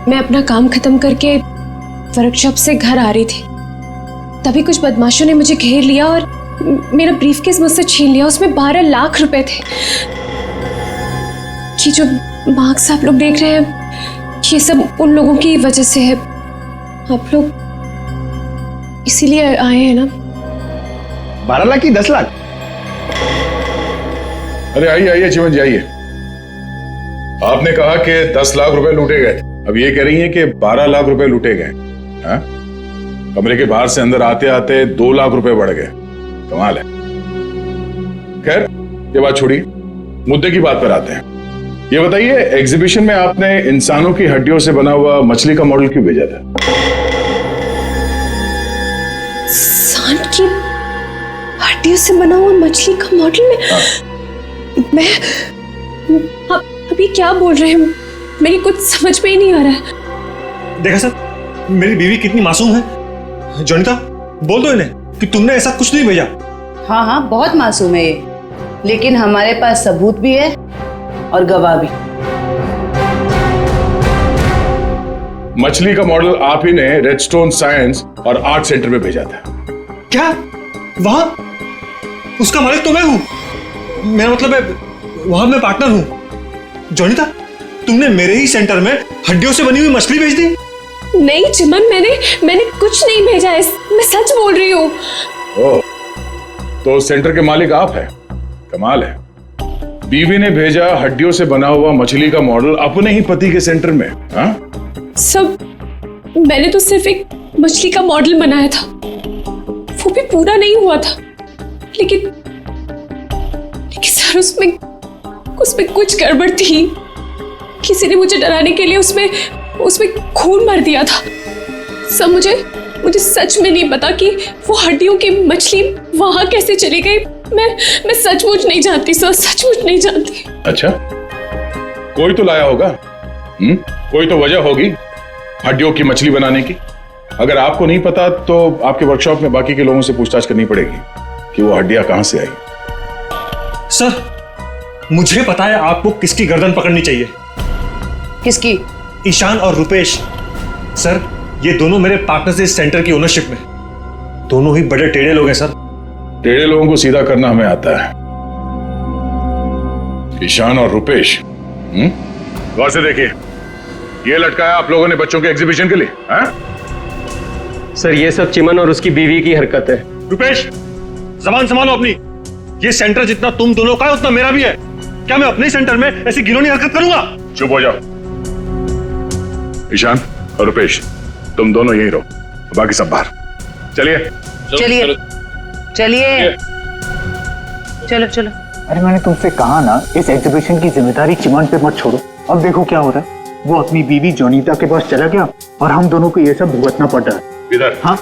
मैं अपना काम खत्म करके वर्कशॉप से घर आ रही थी, तभी कुछ बदमाशों ने मुझे घेर लिया और मेरा ब्रीफकेस मुझसे छीन लिया। उसमें 12 लाख रुपए थे। ये जो मार्क्स आप लोग देख रहे हैं, ये सब उन लोगों की वजह से है। आप लोग इसीलिए आए हैं ना? 12 लाख की 10 लाख? अरे आइए आइए चिमन जी आइए। आपने कहा कि 10 लाख रुपए लूटे गए, अब ये कह रही हैं कि 12 लाख रुपए लूटे गए। हाँ? कमरे के बाहर से अंदर आते आते 2 लाख रुपए बढ़ गए। कमाल है। खैर ये बात छोड़िए, मुद्दे की बात पर आते हैं। ये बताइए, एग्जीबिशन में आपने इंसानों की हड्डियों से बना हुआ मछली का मॉडल क्यों भेजा था? इंसान की हड्डियों से बना हुआ मछली का मॉडल में? मैं अभी क्या बोल रहे हैं? मेरी कुछ समझ में ही नहीं आ रहा है। देखा सर, मेरी बीवी कितनी मासूम है। जोनिता, बोल दो इन्हें कि तुमने ऐसा कुछ नहीं भेजा। हाँ हाँ, बहुत मासूम है ये, लेकिन हमारे पास सबूत भी है और गवाह भी। मछली का मॉडल आप ही ने रेडस्टोन साइंस और आर्ट सेंटर में भेजा था। क्या? वहां उसका मालिक तो मैं हूं। मेरा मतलब है वहां मैं पार्टनर हूं। जोनिता, तुमने मेरे ही सेंटर में हड्डियों से बनी हुई मछली भेज दी? नहीं चिमन, मैंने कुछ नहीं भेजा है, मैं सच बोल रही हूँ। ओह, तो सेंटर के मालिक आप हैं। कमाल है। बीवी ने भेजा हड्डियों से बना हुआ मछली का मॉडल अपने ही पति के सेंटर में। हाँ? सब मैंने तो सिर्फ एक मछली का मॉडल बनाया था, वो भी पूरा नहीं हुआ था। लेकिन सर उसमें कुछ गड़बड़ थी। किसी ने मुझे डराने के लिए उसमें खून भर दिया था। सब मुझे सच में नहीं पता कि वो हड्डियों की मछली वहां कैसे चली गई। मैं सचमुच नहीं जानती सर, सचमुच नहीं जानती। अच्छा, कोई तो लाया होगा। कोई तो वजह होगी हड्डियों की मछली बनाने की। अगर आपको नहीं पता तो आपके वर्कशॉप में बाकी के लोगों से पूछताछ करनी पड़ेगी कि वो हड्डियां कहां से आई। सर, मुझे पता है आपको किसकी गर्दन पकड़नी चाहिए। किसकी? ईशान और रुपेश। सर, ये दोनों मेरे पार्टनर्स इस सेंटर की ओनरशिप में। दोनों ही बड़े टेढ़े लोग हैं सर। टेढ़े लोगों को सीधा करना हमें आता है। ईशान और रुपेश, गौर से देखिए, ये लटकाया आप लोगों ने बच्चों के एग्जीबिशन के लिए। हाँ? सर, ये सब चिमन और उसकी बीवी की हरकत है। रुपेश, जबान संभालो अपनी। ये सेंटर जितना तुम दोनों का है उतना मेरा भी है। क्या मैं अपने सेंटर में ऐसी घिनौनी हरकत करूंगा? चुप हो जाओ। ईशान और रुपेश, तुम दोनों यहीं रहो, बाकी सब बाहर। चलिए चलिए चलिए, चलो चलो। अरे मैंने तुमसे कहा ना, इस एग्जीबिशन की जिम्मेदारी चिमन पे मत छोड़ो। अब देखो क्या हो रहा है। वो अपनी बीवी जोनीता के पास चला गया और हम दोनों को ये सब भुगतना पड़ रहा है। इधर। हाँ,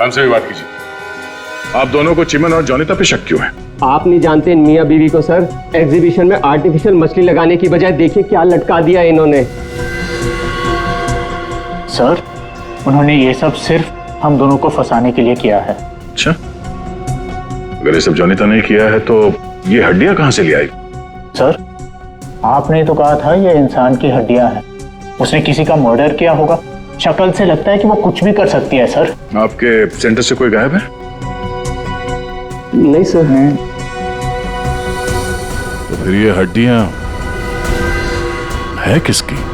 हमसे भी बात कीजिए। आप दोनों को चिमन और जोनीता पे शक क्यों है? आप नहीं जानते इन मियाँ बीवी को सर। एग्जीबिशन में आर्टिफिशियल मछली लगाने की बजाय देखिए क्या लटका दिया इन्होंने। सर, उन्होंने ये सब सिर्फ हम दोनों को फंसाने के लिए किया है। अच्छा, अगर ये सब जोनीता ने किया है तो ये हड्डियां कहां से ले आई? सर, आपने तो कहा था ये इंसान की हड्डियां हैं। उसने किसी का मर्डर किया होगा। शक्ल से लगता है कि वो कुछ भी कर सकती है। सर, आपके सेंटर से कोई गायब है? नहीं सर। तो फिर ये हड्डियां है किसकी?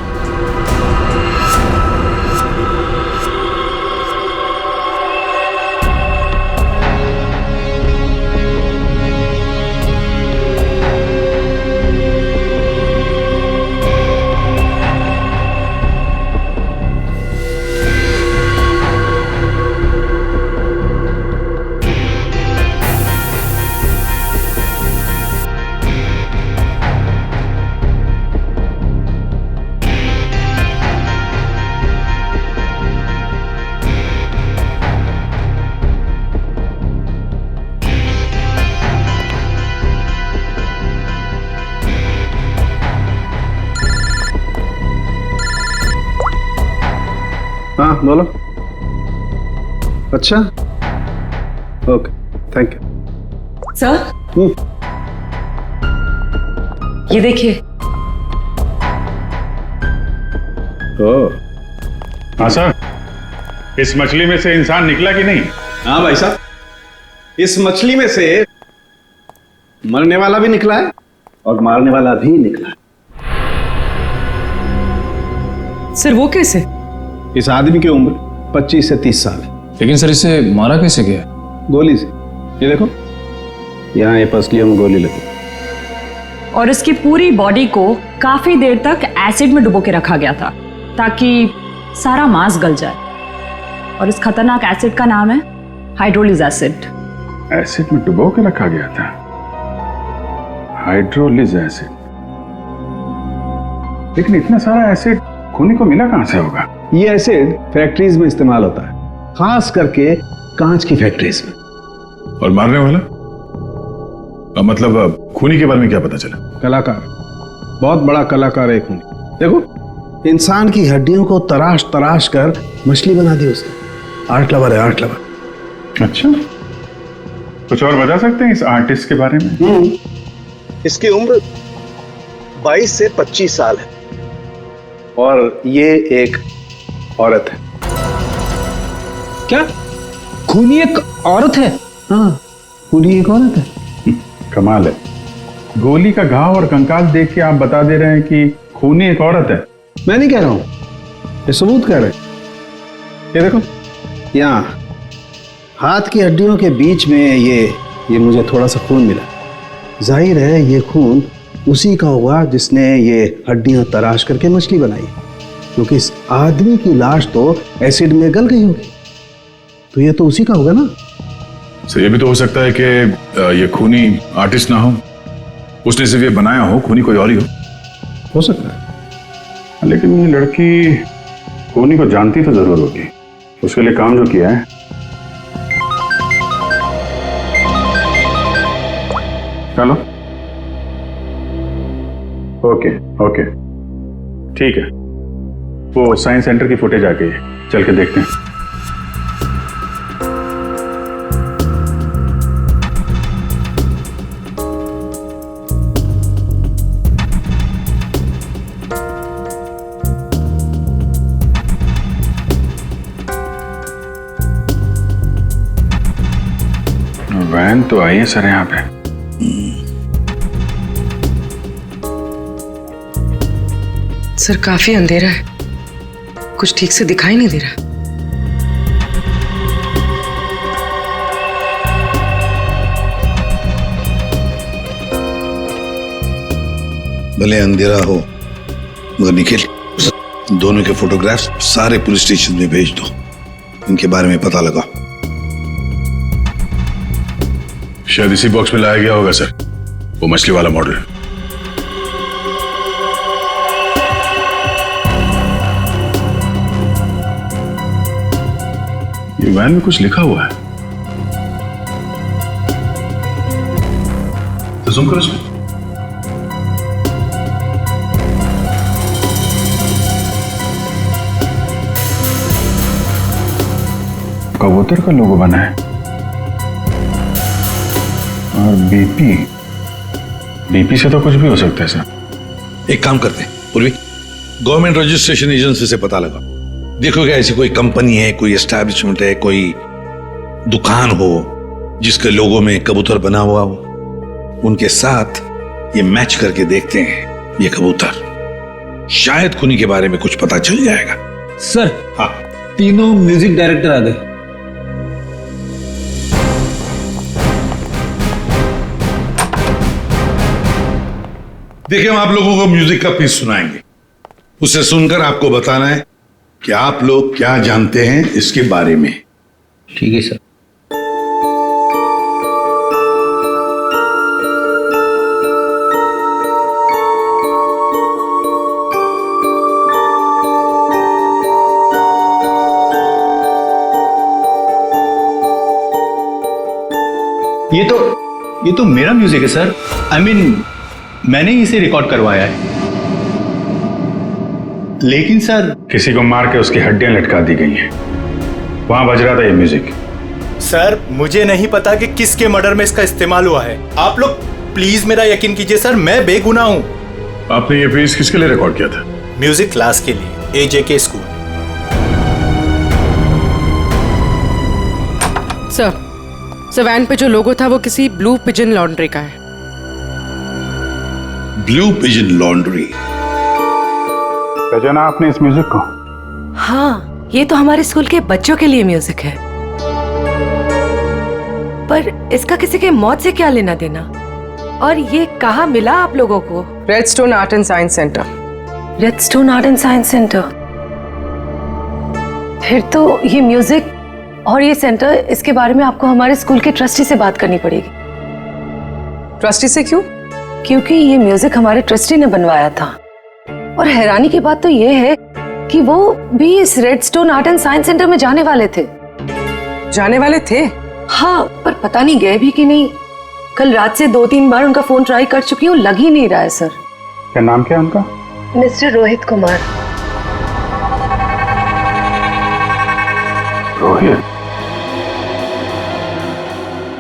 हाँ बोलो। अच्छा, ओके, थैंक यू। सर, ये देखिए। हाँ सर, इस मछली में से इंसान निकला कि नहीं? हाँ भाई साहब, इस मछली में से मरने वाला भी निकला है और मारने वाला भी निकला है। सर वो कैसे? इस आदमी की उम्र 25 से 30 साल है। लेकिन सर इसे मारा कैसे गया? गोली से। ये देखो, यहाँ ये पसलियों में गोली लगी। और इसकी पूरी बॉडी को काफी देर तक एसिड में डुबो के रखा गया था ताकि सारा मांस गल जाए। और इस खतरनाक एसिड का नाम है हाइड्रोलिस एसिड। एसिड में डुबो के रखा गया था? Hydrolysis acid. लेकिन इतना सारा एसिड खूनी को मिला कहां से होगा? ये एसिड फैक्ट्रीज में इस्तेमाल होता है, खास करके कांच की फैक्ट्रीज में। और मारने वाला? मतलब खूनी के बारे में क्या पता चला? कलाकार, बहुत बड़ा कलाकार है खूनी। देखो, इंसान की हड्डियों को तराश तराश कर मछली बना दी उसने। आर्ट लवर है, आर्ट लवर। अच्छा, कुछ और बता सकते हैं इस आर्टिस्ट के बारे में? इसकी उम्र 22 से 25 साल है और ये एक औरत है। क्या खूनी एक औरत है? हाँ, खूनी एक औरत है। कमाल है, गोली का घाव और कंकाल देख के आप बता दे रहे हैं कि खूनी एक औरत है। मैं नहीं कह रहा हूं, ये सबूत कह रहे हैं। ये देखो, यहाँ हाथ की हड्डियों के बीच में ये मुझे थोड़ा सा खून मिला। जाहिर है ये खून उसी का होगा जिसने ये हड्डियां तराश करके मछली बनाई, क्योंकि इस आदमी की लाश तो एसिड में गल गई होगी, तो ये तो उसी का होगा ना। सर, ये भी तो हो सकता है कि ये खूनी आर्टिस्ट ना हो, उसने सिर्फ ये बनाया हो, खूनी कोई और ही हो सकता है। लेकिन ये लड़की खूनी को जानती तो जरूर होगी, उसके लिए काम जो किया है। चलो, ओके ओके, ठीक है। वो साइंस सेंटर की फुटेज आ गई है, चल के देखते हैं। वैन तो आई है सर यहाँ पे। सर काफी अंधेरा है, कुछ ठीक से दिखाई नहीं दे रहा। भले अंधेरा हो मगर निखिल, दोनों के फोटोग्राफ्स सारे पुलिस स्टेशन में भेज दो, इनके बारे में पता लगा। शायद इसी बॉक्स में लाया गया होगा सर, वो मछली वाला मॉडल। ये वैन में कुछ लिखा हुआ है, तो जूम करो इसमें। कबूतर का लोगो बना है और बीपी से तो कुछ भी हो सकता है सर। एक काम करते हैं पूर्वी, गवर्नमेंट रजिस्ट्रेशन एजेंसी से पता लगा, देखो क्या ऐसी कोई कंपनी है, कोई एस्टैब्लिशमेंट है, कोई दुकान हो जिसके लोगो में कबूतर बना हुआ हो, उनके साथ ये मैच करके देखते हैं ये कबूतर, शायद खूनी के बारे में कुछ पता चल जाएगा। सर, हाँ, तीनों म्यूजिक डायरेक्टर आ गए। देखिए, हम आप लोगों को म्यूजिक का पीस सुनाएंगे, उसे सुनकर आपको बताना है कि आप लोग क्या जानते हैं इसके बारे में। ठीक है सर। ये तो मेरा म्यूजिक है सर। आई मीन, मैंने इसे रिकॉर्ड करवाया है। लेकिन सर, किसी को मार के उसकी हड्डियां लटका दी गई हैं। वहां बज रहा था ये म्यूजिक। सर मुझे नहीं पता कि किसके मर्डर में इसका इस्तेमाल हुआ है। आप लोग प्लीज मेरा यकीन कीजिए सर, मैं बेगुनाह हूँ। आपने ये पीस किसके लिए रिकॉर्ड किया था? म्यूजिक क्लास के लिए, AJK स्कूल। सर वैन पे जो लोगो था वो किसी ब्लू पिजन लॉन्ड्री का है। Blue pigeon laundry? पहचाना आपने इस म्यूजिक को? हाँ, ये तो हमारे स्कूल के बच्चों के लिए म्यूजिक है, पर इसका किसी के मौत से क्या लेना देना? और ये कहाँ मिला आप लोगों को? Redstone art and science centre. Redstone art and science centre? फिर तो ये म्यूजिक और ये सेंटर, इसके बारे में आपको हमारे स्कूल के ट्रस्टी से बात करनी पड़ेगी। ट्रस्टी से क्यों? क्योंकि ये म्यूजिक हमारे ट्रस्टी ने बनवाया था। और हैरानी की बात तो ये है कि वो भी इस redstone art and science centre में जाने वाले थे। जाने वाले थे? हाँ, पर पता नहीं गए भी कि नहीं। कल रात से 2-3 बार उनका फोन ट्राई कर चुकी हूँ, लग ही नहीं रहा है सर। क्या नाम क्या है उनका? मिस्टर रोहित कुमार। रोहित?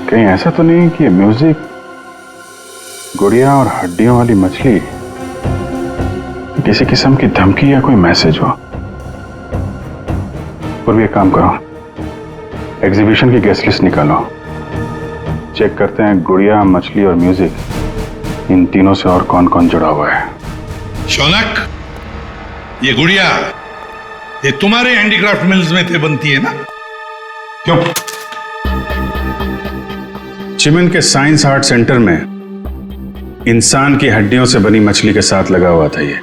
कहीं ऐसा तो नहीं कि म्यूजिक गुड़िया और हड्डियों वाली मछली किसी किस्म की धमकी या कोई मैसेज हो? और भी एक काम करो, एग्जीबिशन की गेस्ट लिस्ट निकालो, चेक करते हैं गुड़िया, मछली और म्यूजिक, इन तीनों से और कौन कौन जुड़ा हुआ है। शौनक, ये गुड़िया ये तुम्हारे हैंडीक्राफ्ट मिल्स में थे बनती है ना? क्यों? चिमन के साइंस आर्ट सेंटर में इंसान की हड्डियों से बनी मछली के साथ लगा हुआ था ये।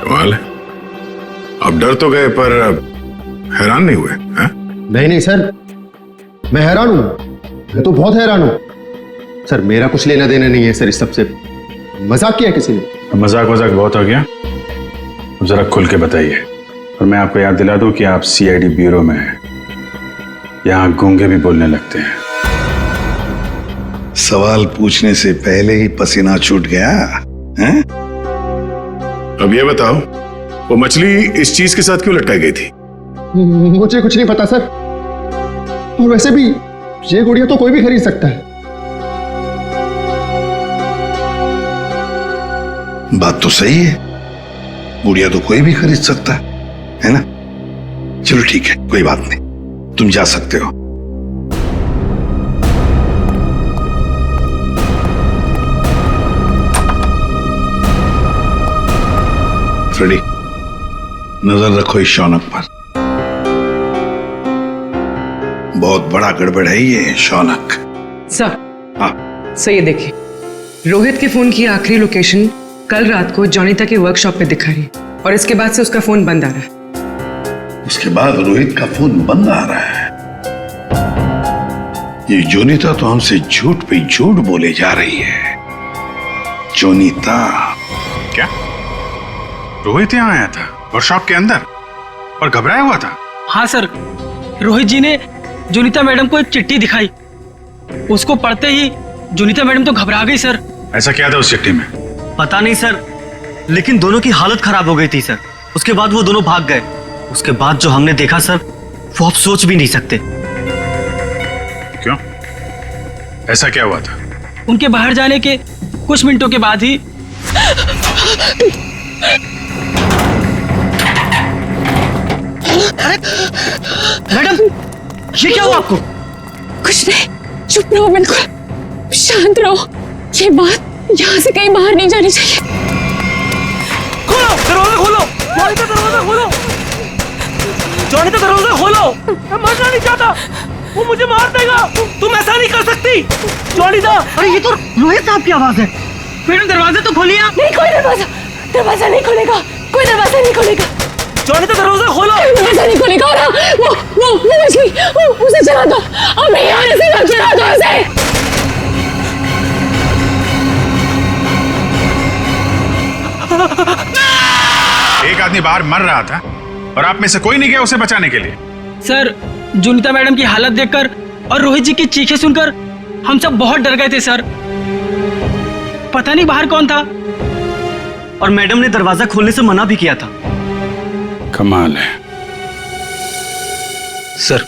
कमाल है, अब डर तो गए पर हैरान नहीं हुए? नहीं सर, मैं हैरान हूं, मैं तो बहुत हैरान हूं सर। मेरा कुछ लेना देना नहीं है सर इस सबसे। मजाक किया किसी ने? मजाक बहुत हो गया, अब जरा खुल के बताइए। और मैं आपको याद दिला दूं कि आप CID ब्यूरो में हैं, यहां गूंगे भी बोलने लगते हैं। सवाल पूछने से पहले ही पसीना छूट गया हैं? अब ये बताओ, वो मछली इस चीज के साथ क्यों लटकाई गई थी? मुझे कुछ नहीं पता सर, और वैसे भी ये गुड़िया तो कोई भी खरीद सकता है। बात तो सही है, गुड़िया तो कोई भी खरीद सकता है ना? चलो ठीक है, कोई बात नहीं, तुम जा सकते हो। फ्रेडी, नजर रखो इस शौनक पर, बहुत बड़ा गड़बड़ है ये शौनक। सर, सर ये देखिए, रोहित के फोन की आखिरी लोकेशन कल रात को जॉनिता के वर्कशॉप पे दिखा रही है, और इसके बाद से उसका फोन बंद आ रहा है। उसके बाद रोहित का फोन बंद आ रहा है? ये जोनीता तो हमसे झूठ पे झूठ बोले जा रही है। जोनीता? क्या रोहित यहाँ आया था वर्कशॉप के अंदर और घबराया हुआ था? हाँ सर, रोहित जी ने जोनीता मैडम को एक चिट्ठी दिखाई, उसको पढ़ते ही जोनीता मैडम तो घबरा गई सर। ऐसा क्या था उस चिट्ठी में? पता नहीं सर, लेकिन दोनों की हालत खराब हो गई थी सर। उसके बाद वो दोनों भाग गए। उसके बाद जो हमने देखा सर, वो आप सोच भी नहीं सकते। क्यों? ऐसा क्या हुआ था? उनके बाहर जाने के कुछ मिनटों के बाद ही मैडम, ये क्या हुआ आपको? कुछ नहीं, चुप रहो, बिल्कुल शांत रहो। ये बात यहाँ से कहीं बाहर नहीं जानी चाहिए। खोलो दरवाजा, खोलो जॉनिता, दरवाजा खोलो जॉनिता, दरवाजा खोलो। मैं मरना नहीं चाहता, वो मुझे मार देगा। तुम ऐसा नहीं कर सकती जॉनिता। अरे ये तो रोहित साहब की आवाज है। मैडम दरवाजा तो खोलिए आप। नहीं, कोई दरवाजा नहीं खुलेगा, कोई दरवाजा नहीं खुलेगा। जॉनिता दरवाजा खोलो। दरवाजा नहीं खुलेगा। वो मछली, उसे चला दो, अब यहाँ से चला दो उसे। एक आदमी बाहर मर रहा था और आप में से कोई नहीं गया उसे बचाने के लिए? सर, जोनीता मैडम की हालत देखकर और रोहित जी की चीखें सुनकर हम सब बहुत डर गए थे सर। पता नहीं बाहर कौन था। और मैडम ने दरवाजा खोलने से मना भी किया था। कमाल है। सर,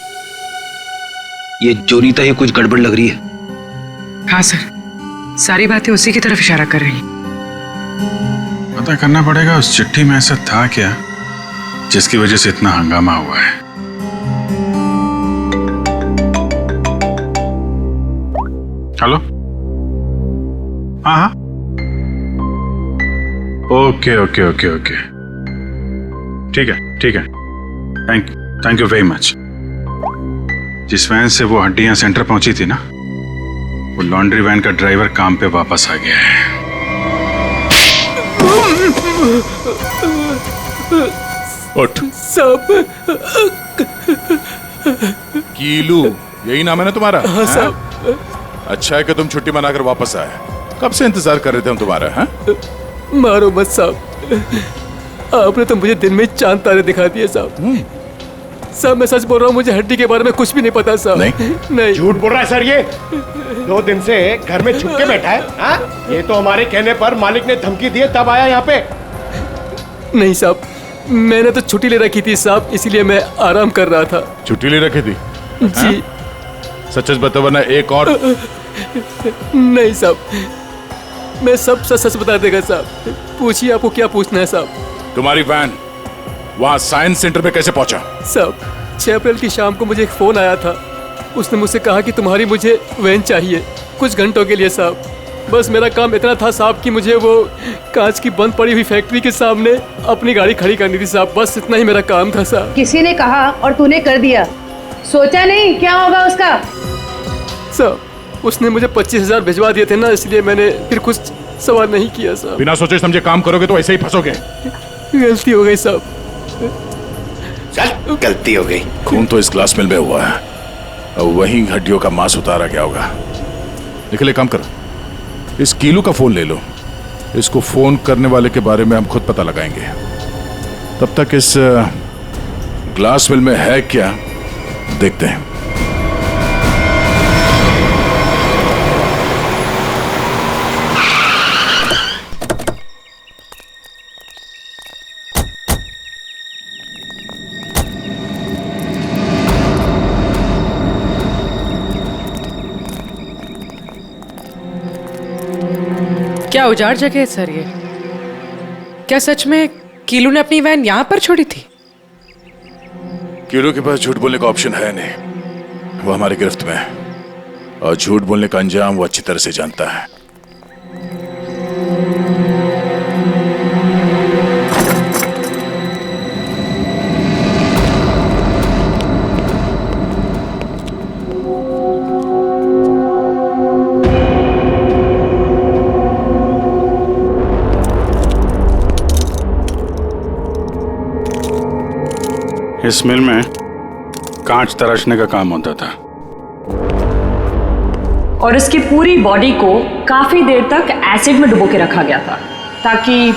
ये जोनीता ही कुछ गड़बड़ लग रही है। हाँ सर, सारी बातें उसी की तरफ इशारा कर रही। पता करना पड़ेगा उस चिट्ठी में ऐसा था क्या जिसकी वजह से इतना हंगामा हुआ है। हेलो, हाँ हाँ, ओके ओके ओके ओके, ठीक है ठीक है, थैंक यू वेरी मच। जिस वैन से वो हड्डियां सेंटर पहुंची थी ना, वो लॉन्ड्री वैन का ड्राइवर काम पे वापस आ गया है। उठ। साहब, कीलू यही नाम है ना तुम्हारा? हाँ साहब। अच्छा है कि तुम छुट्टी मनाकर वापस आए। कब से इंतजार कर रहे थे हम तुम्हारा। हैं? मारो मत साहब, आपने तो मुझे दिन में चांद तारे दिखा दिए साहब। साहब मैं सच बोल रहा हूँ, मुझे हड्डी के बारे में कुछ भी नहीं पता साहब। नहीं झूठ बोल रहा है सर ये। 2 दिन से घर में छुप के बैठा है। हाँ? ये तो हमारे कहने पर मालिक ने धमकी दी तब आया यहाँ पे। नहीं साहब, मैंने तो छुट्टी ले रखी थी साहब, इसीलिए मैं आराम कर रहा था। छुट्टी ले रखी थी? जी। सच सच बता वरना एक और। नहीं साहब, मैं सब सच बता देगा साहब। पूछिए आपको क्या पूछना है साहब। तुम्हारी वैन वहाँ साइंस सेंटर में कैसे पहुंचा? साहब 6 अप्रैल की शाम को मुझे एक फोन आया था। उसने मुझसे कहा कि तुम्हारी मुझे वैन चाहिए कुछ घंटों के लिए साहब। बस मेरा काम इतना था साहब कि मुझे वो कांच की बंद पड़ी हुई फैक्ट्री के सामने अपनी गाड़ी खड़ी करनी थी साहब। बस इतना ही मेरा काम था साहब। किसी ने कहा और तूने कर दिया, सोचा नहीं क्या होगा उसका? साहब उसने मुझे 25,000 भिजवा दिए थे ना, इसलिए मैंने फिर कुछ सवाल नहीं किया साहब। बिना सोचे समझे काम करोगे तो ऐसे ही फंसोगे। गलती हो गई साहब। चल, गलती हो गई। खून तो इस ग्लास मिल में हुआ है, अब वहीं हड्डियों का मांस उतारा गया होगा। निकले, काम करो, इस कीलू का फोन ले लो। इसको फोन करने वाले के बारे में हम खुद पता लगाएंगे। तब तक इस ग्लास मिल में है क्या देखते हैं। क्या उजाड़ जगह है सर ये? क्या सच में कीलू ने अपनी वैन यहाँ पर छोड़ी थी? कीलू के पास झूठ बोलने का ऑप्शन है नहीं, वो हमारी गिरफ्त में है और झूठ बोलने का अंजाम वो अच्छी तरह से जानता है। इस मिल में कांच तराशने का काम होता था और इसकी पूरी बॉडी को काफी देर तक एसिड में डुबो के रखा गया था ताकि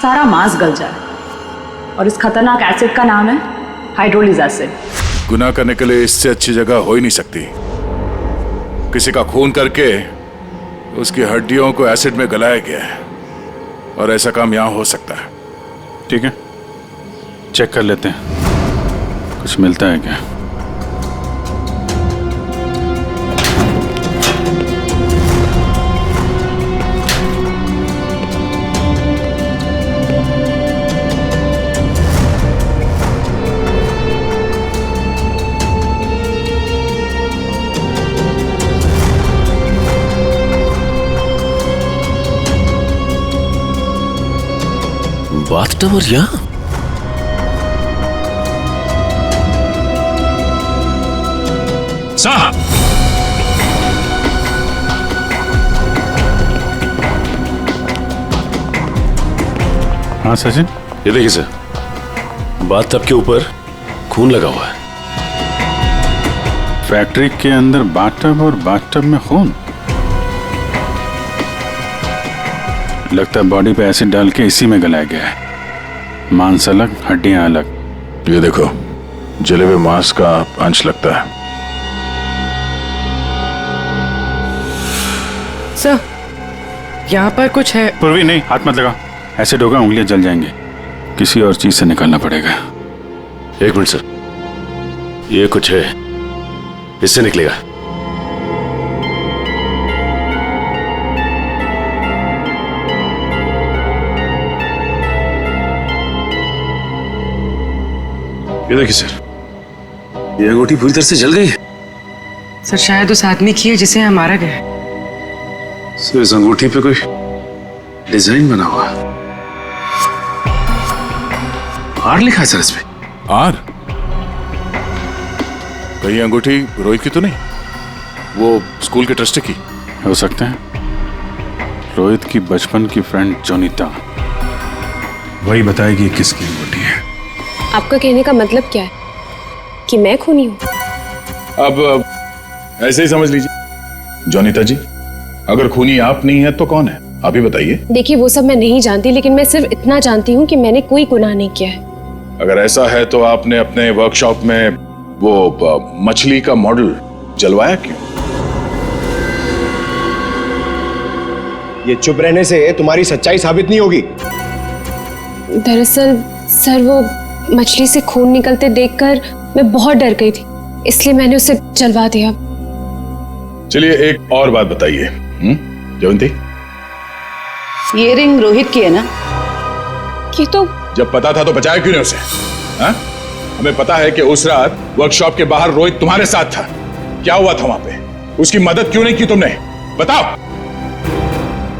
सारा मांस गल जाए। और इस खतरनाक एसिड का नाम है हाइड्रोलिक एसिड। गुनाह करने के लिए इससे अच्छी जगह हो ही नहीं सकती। किसी का खून करके उसकी हड्डियों को एसिड में गलाया गया है और ऐसा काम यहां हो सकता है। ठीक है, चेक कर लेते हैं कुछ मिलता है क्या। बाथ टब और यहाँ साहब, हाँ सचिन, ये देखिए सर, बाथ टब के ऊपर खून लगा हुआ है। फैक्ट्री के अंदर बाथटब और बाथटब में खून। लगता है बॉडी पे एसिड डाल के इसी में गलाया गया है। मांस अलग, हड्डियां अलग। ये देखो, जले हुए मांस का अंश लगता है। सर, यहाँ पर कुछ है। पूर्वी नहीं, हाथ मत लगा, एसिड होगा, उंगलियां जल जाएंगी। किसी और चीज से निकालना पड़ेगा। एक मिनट सर, ये कुछ है, इससे निकलेगा। ये देखिए सर, ये अंगूठी पूरी तरह से जल गई है। सर शायद उस आदमी की है जिसे यहाँ मारा गया है। सर इस अंगूठी पे कोई डिजाइन बना हुआ है। आर लिखा है सर इस पे। आर? कहीं अंगूठी रोहित की तो नहीं? वो स्कूल के ट्रस्टी की हो सकते हैं। रोहित की बचपन की फ्रेंड जोनीता, वही बताएगी किसकी अंगूठी है। आपका कहने का मतलब क्या है कि मैं खूनी हूँ? अब ऐसे ही समझ लीजिए। जोनीता जी, अगर खूनी आप नहीं है तो कौन है, आप ही बताइए। देखिए वो सब मैं नहीं जानती, लेकिन मैं सिर्फ इतना जानती हूँ कि मैंने कोई गुनाह नहीं किया है। अगर ऐसा है तो आपने अपने वर्कशॉप में वो मछली का मॉडल जलवाया क्यों? ये चुप रहने से तुम्हारी सच्चाई साबित नहीं होगी। दरअसल सर वो मछली से खून निकलते देखकर मैं बहुत डर गई थी, इसलिए मैंने उसे जलवा दिया। चलिए एक और बात बताइए जयंती, ये रिंग रोहित की है ना? ये तो जब पता था तो बचाया क्यों नहीं उसे? हा? हमें पता है कि उस रात वर्कशॉप के बाहर रोहित तुम्हारे साथ था। क्या हुआ था वहां पे? उसकी मदद क्यों नहीं की तुमने? बताओ।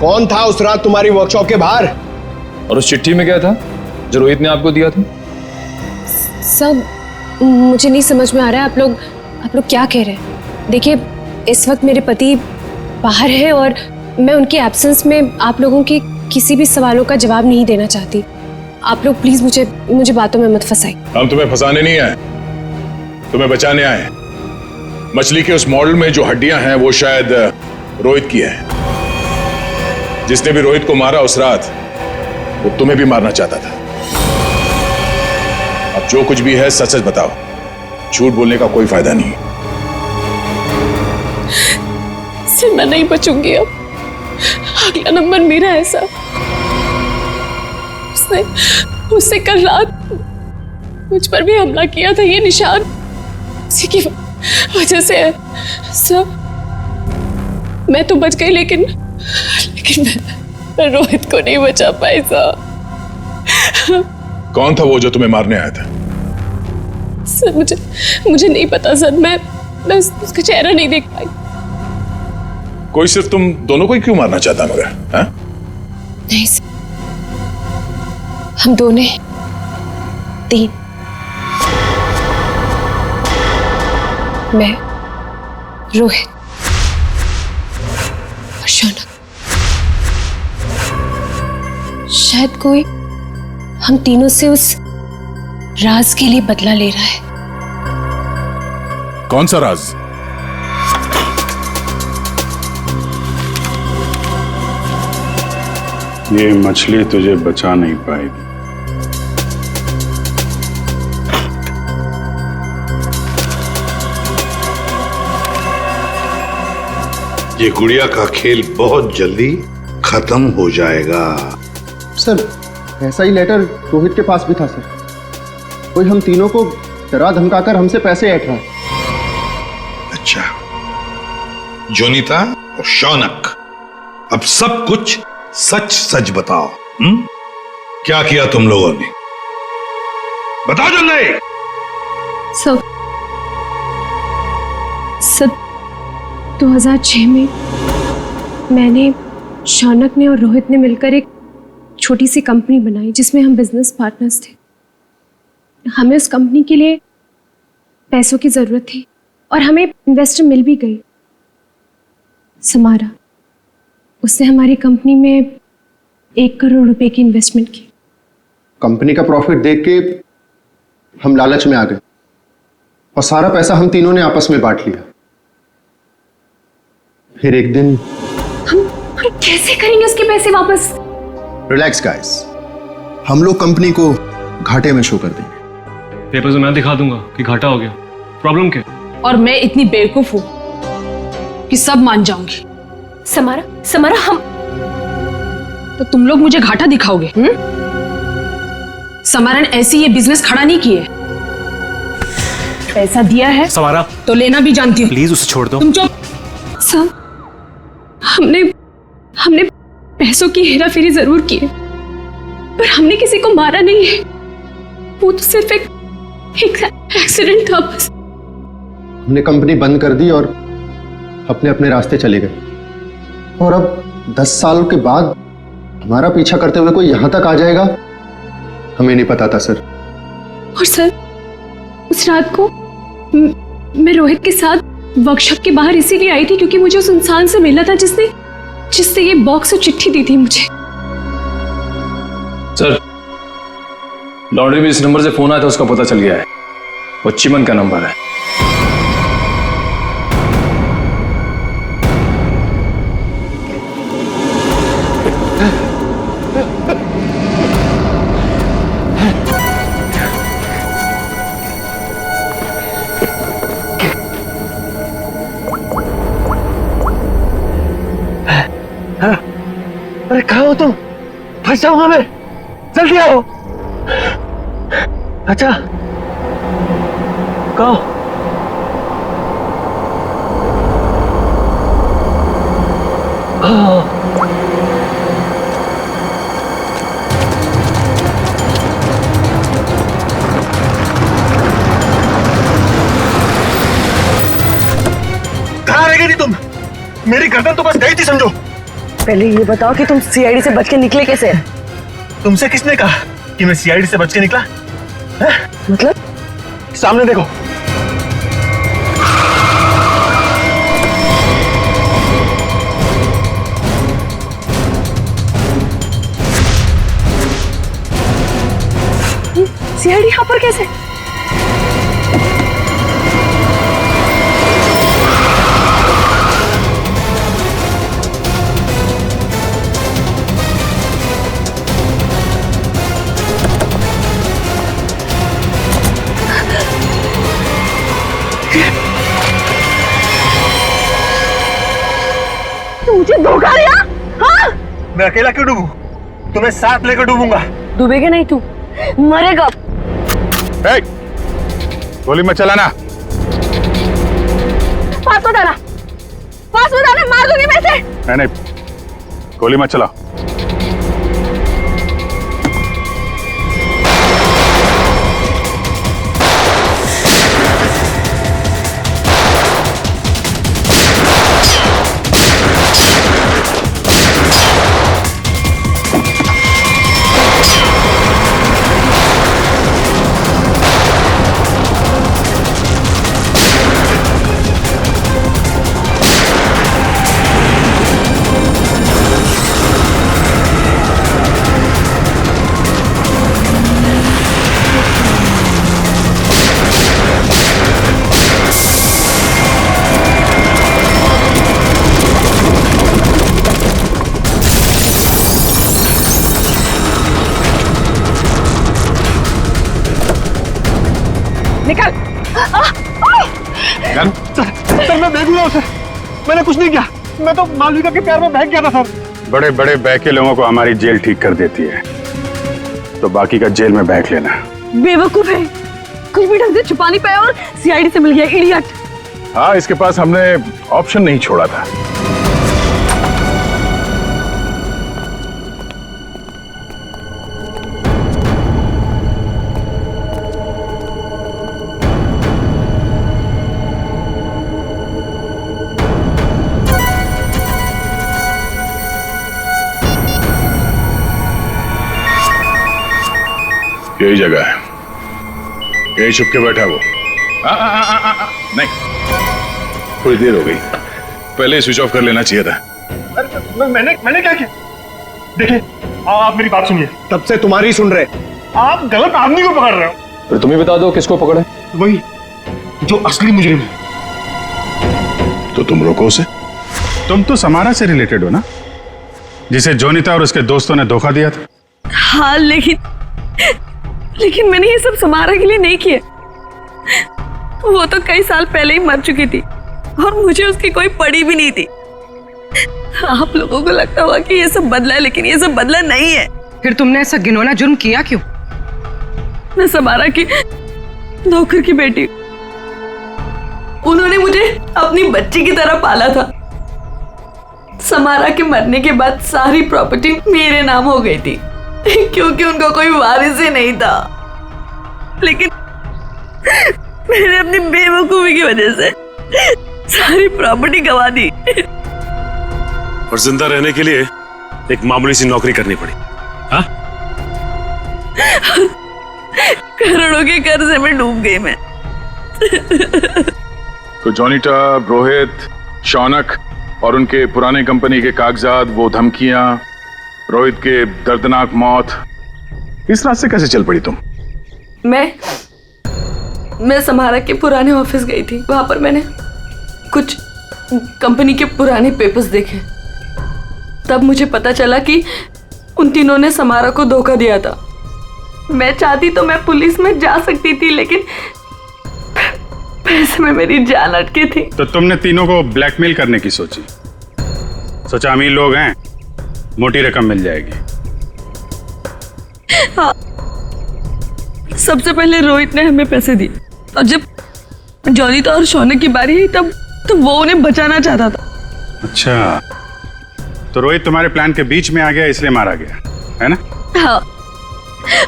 कौन था उस रात तुम्हारी वर्कशॉप के बाहर? और उस चिट्ठी में क्या था जो रोहित ने आपको दिया था? सब मुझे नहीं समझ में आ रहा है। आप लोग क्या कह रहे हैं? देखिए इस वक्त मेरे पति बाहर हैं और मैं उनके एब्सेंस में आप लोगों के किसी भी सवालों का जवाब नहीं देना चाहती। आप लोग प्लीज मुझे बातों में मत फंसाइए। हम तुम्हें फंसाने नहीं आए, तुम्हें बचाने आए। मछली के उस मॉडल में जो हड्डियां हैं वो शायद रोहित की है। जिसने भी रोहित को मारा उस रात वो तुम्हें भी मारना चाहता था। अब जो कुछ भी है सच सच बताओ, झूठ बोलने का कोई फायदा नहीं। सर मैं नहीं बचूंगी अब। अगला नंबर मेरा है सर। उसने कल रात मुझ पर भी हमला किया था। ये निशान उसी की वजह से है सर। मैं तो बच गई लेकिन मैं रोहित को नहीं बचा पाई सर। कौन था वो जो तुम्हें मारने आया था? सर मुझे नहीं पता सर। मैं उसका चेहरा नहीं देख पाई। कोई सिर्फ तुम दोनों को ही क्यों मारना चाहता मगर? हाँ? नहीं सर, हम दोनों 3, मैं, रोहित और शौनक। शायद कोई हम तीनों से उस राज के लिए बदला ले रहा है। कौन सा राज? ये मछली तुझे बचा नहीं पाएगी। ये गुड़िया का खेल बहुत जल्दी खत्म हो जाएगा। सर ऐसा ही लेटर रोहित के पास भी था सर। कोई हम तीनों को डरा धमकाकर हमसे पैसे ऐंठ रहा है। अच्छा, जोनीता और शौनक, अब सब कुछ सच सच बताओ। क्या किया तुम लोगों ने? बताओ जल्दी। सब 2006 में मैंने, शौनक ने और रोहित ने मिलकर एक छोटी सी कंपनी बनाई जिसमें हम बिजनेस पार्टनर्स थे। हमें उस कंपनी के लिए पैसों की जरूरत थी और हमें इन्वेस्टर मिल भी गई, समारा। उसने हमारी कंपनी में 1 करोड़ रुपए की इन्वेस्टमेंट की। कंपनी का प्रॉफिट देख के हम लालच में आ गए और सारा पैसा हम तीनों ने आपस में बांट लिया। फिर एक दिन हम कैसे करेंगे उसके पैसे वापस? रिलैक्स गाइस, हम लोग कंपनी को घाटे में शो कर देंगे। पेपर से मैं दिखा दूंगा कि घाटा हो गया। प्रॉब्लम क्या? और मैं इतनी बेवकूफ हूं कि सब मान जाऊंगी। समारा हम तो तुम लोग मुझे घाटा दिखाओगे? समारा ने ऐसे ये बिजनेस खड़ा नहीं किए। पैसा दिया है सवारा तो लेना भी जानती हूँ। प्लीज उसे छोड़ दो। तुम चुप। सर, हमने पैसों की हेरा फेरी जरूर की है, पर हमने किसी को मारा नहीं है। वो तो सिर्फ एक एक्सीडेंट था बस। हमने कंपनी बंद कर दी और अपने अपने रास्ते चले गए, और अब 10 साल के बाद हमारा पीछा करते हुए कोई यहां तक आ जाएगा, हमें नहीं पता था सर। और सर, उस रात को मैं रोहित के साथ वर्कशॉप के बाहर इसीलिए आई थी क्योंकि मुझे उस इंसान से मिला था जिससे ये बॉक्स और चिट्ठी दी थी मुझे। सर, लॉन्ड्री में इस नंबर से फोन आया था, उसका पता चल गया है। वो चिमन का नंबर है। अरे कहाँ हो तुम? फंस जाऊंगा मैं, जल्दी आओ। अच्छा कहो। कहाँ रह गई थी तुम? मेरी गर्दन तो बस गई थी समझो। पहले ये बताओ कि तुम सीआईडी से बच के निकले कैसे? तुमसे किसने कहा कि मैं सीआईडी से बच के निकला? मतलब? सामने देखो। सीआईडी यहाँ पर कैसे? मुझे धोखा दिया? हाँ? मैं अकेला क्यों डूबूं? तुम्हें साथ लेकर डूबूंगा। डूबेगा नहीं, तू मरेगा। गोली मत चलाना। पास मत आना, मार दूंगी मैं इसे। नहीं, गोली मत चलाओ। निकल। सर मैं बेगुनाह हूं सर, मैंने कुछ नहीं किया। मैं तो मालविका के प्यार में बहक गया था सर। बड़े बड़े बहके लोगों को हमारी जेल ठीक कर देती है, तो बाकी का जेल में बहक लेना। बेवकूफ है, कुछ भी ढंग से छुपा नहीं पाया और सीआईडी से मिल गया, इडियट। हाँ, इसके पास हमने ऑप्शन नहीं छोड़ा था। यही जगह है, यही छुप के बैठा वो। नहीं, थोड़ी देर हो गई, पहले स्विच ऑफ कर लेना चाहिए था। मैंने क्या किया? देखिए, आप मेरी बात सुनिए। तब से तुम्हारी सुन रहे, आप गलत आदमी को पकड़ रहे हो। फिर तुम ही बता दो किसको पकड़े? वही जो असली मुजरिम है। तो तुम रोको उसे। तुम तो समारा से रिलेटेड हो ना, जिसे जोनिता और उसके दोस्तों ने धोखा दिया था। हाँ, लेकिन मैंने ये सब समारा के लिए नहीं किया। वो तो कई साल पहले ही मर चुकी थी और मुझे उसकी कोई पड़ी भी नहीं थी। आप लोगों को लगता होगा कि ये सब बदला है, लेकिन ये सब बदला नहीं है। फिर तुमने ऐसा घिनौना जुर्म किया क्यों? मैं समारा की नौकर की बेटी, उन्होंने मुझे अपनी बच्ची की तरह पाला था। समारा के मरने के बाद सारी प्रॉपर्टी मेरे नाम हो गई थी क्योंकि उनका कोई वारिस ही नहीं था। लेकिन मैंने अपनी बेवकूफी की वजह से सारी प्रॉपर्टी गंवा दी और जिंदा रहने के लिए एक मामूली सी नौकरी करनी पड़ी। हाँ? करोड़ों के कर्जे में डूब गई मैं। तो जॉनीटा, रोहित, शौनक और उनके पुराने कंपनी के कागजात, वो धमकियां, रोहित के दर्दनाक मौत, इस रास्ते कैसे चल पड़ी तुम? मैं समारा के पुराने ऑफिस गई थी। वहां पर मैंने कुछ कंपनी के पुराने पेपर्स देखे। तब मुझे पता चला कि उन तीनों ने समारा को धोखा दिया था। मैं चाहती तो मैं पुलिस में जा सकती थी, लेकिन पैसे में मेरी जान अटकी थी। तो तुमने तीनों को ब्लैकमेल करने की सोची? सोचा अमीर लोग हैं, मोटी रकम मिल जाएगी। हाँ, सबसे पहले रोहित ने हमें पैसे दिए और जब जॉनीता और शौनक की बारी आई तब वो उन्हें बचाना चाहता था। अच्छा, तो रोहित तुम्हारे प्लान के बीच में आ गया, इसलिए मारा गया, है ना? हाँ,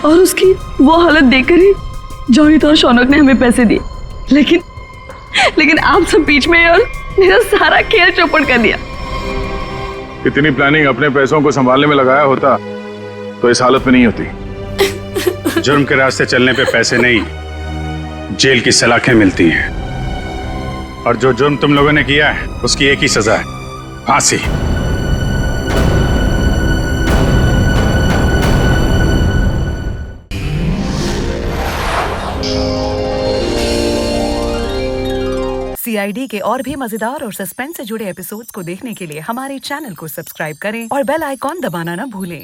और उसकी वो हालत देखकर ही जॉनीता और शौनक ने हमें पैसे दिए। लेकिन आप सब बीच में और मेरा सारा खेल चौपट कर दिया। इतनी प्लानिंग अपने पैसों को संभालने में लगाया होता तो इस हालत में नहीं होती। जुर्म के रास्ते चलने पे पैसे नहीं, जेल की सलाखें मिलती हैं। और जो जुर्म तुम लोगों ने किया है उसकी एक ही सजा है, फांसी। CID के और भी मजेदार और सस्पेंस से जुड़े एपिसोड्स को देखने के लिए हमारे चैनल को सब्सक्राइब करें और बेल आइकॉन दबाना ना भूलें।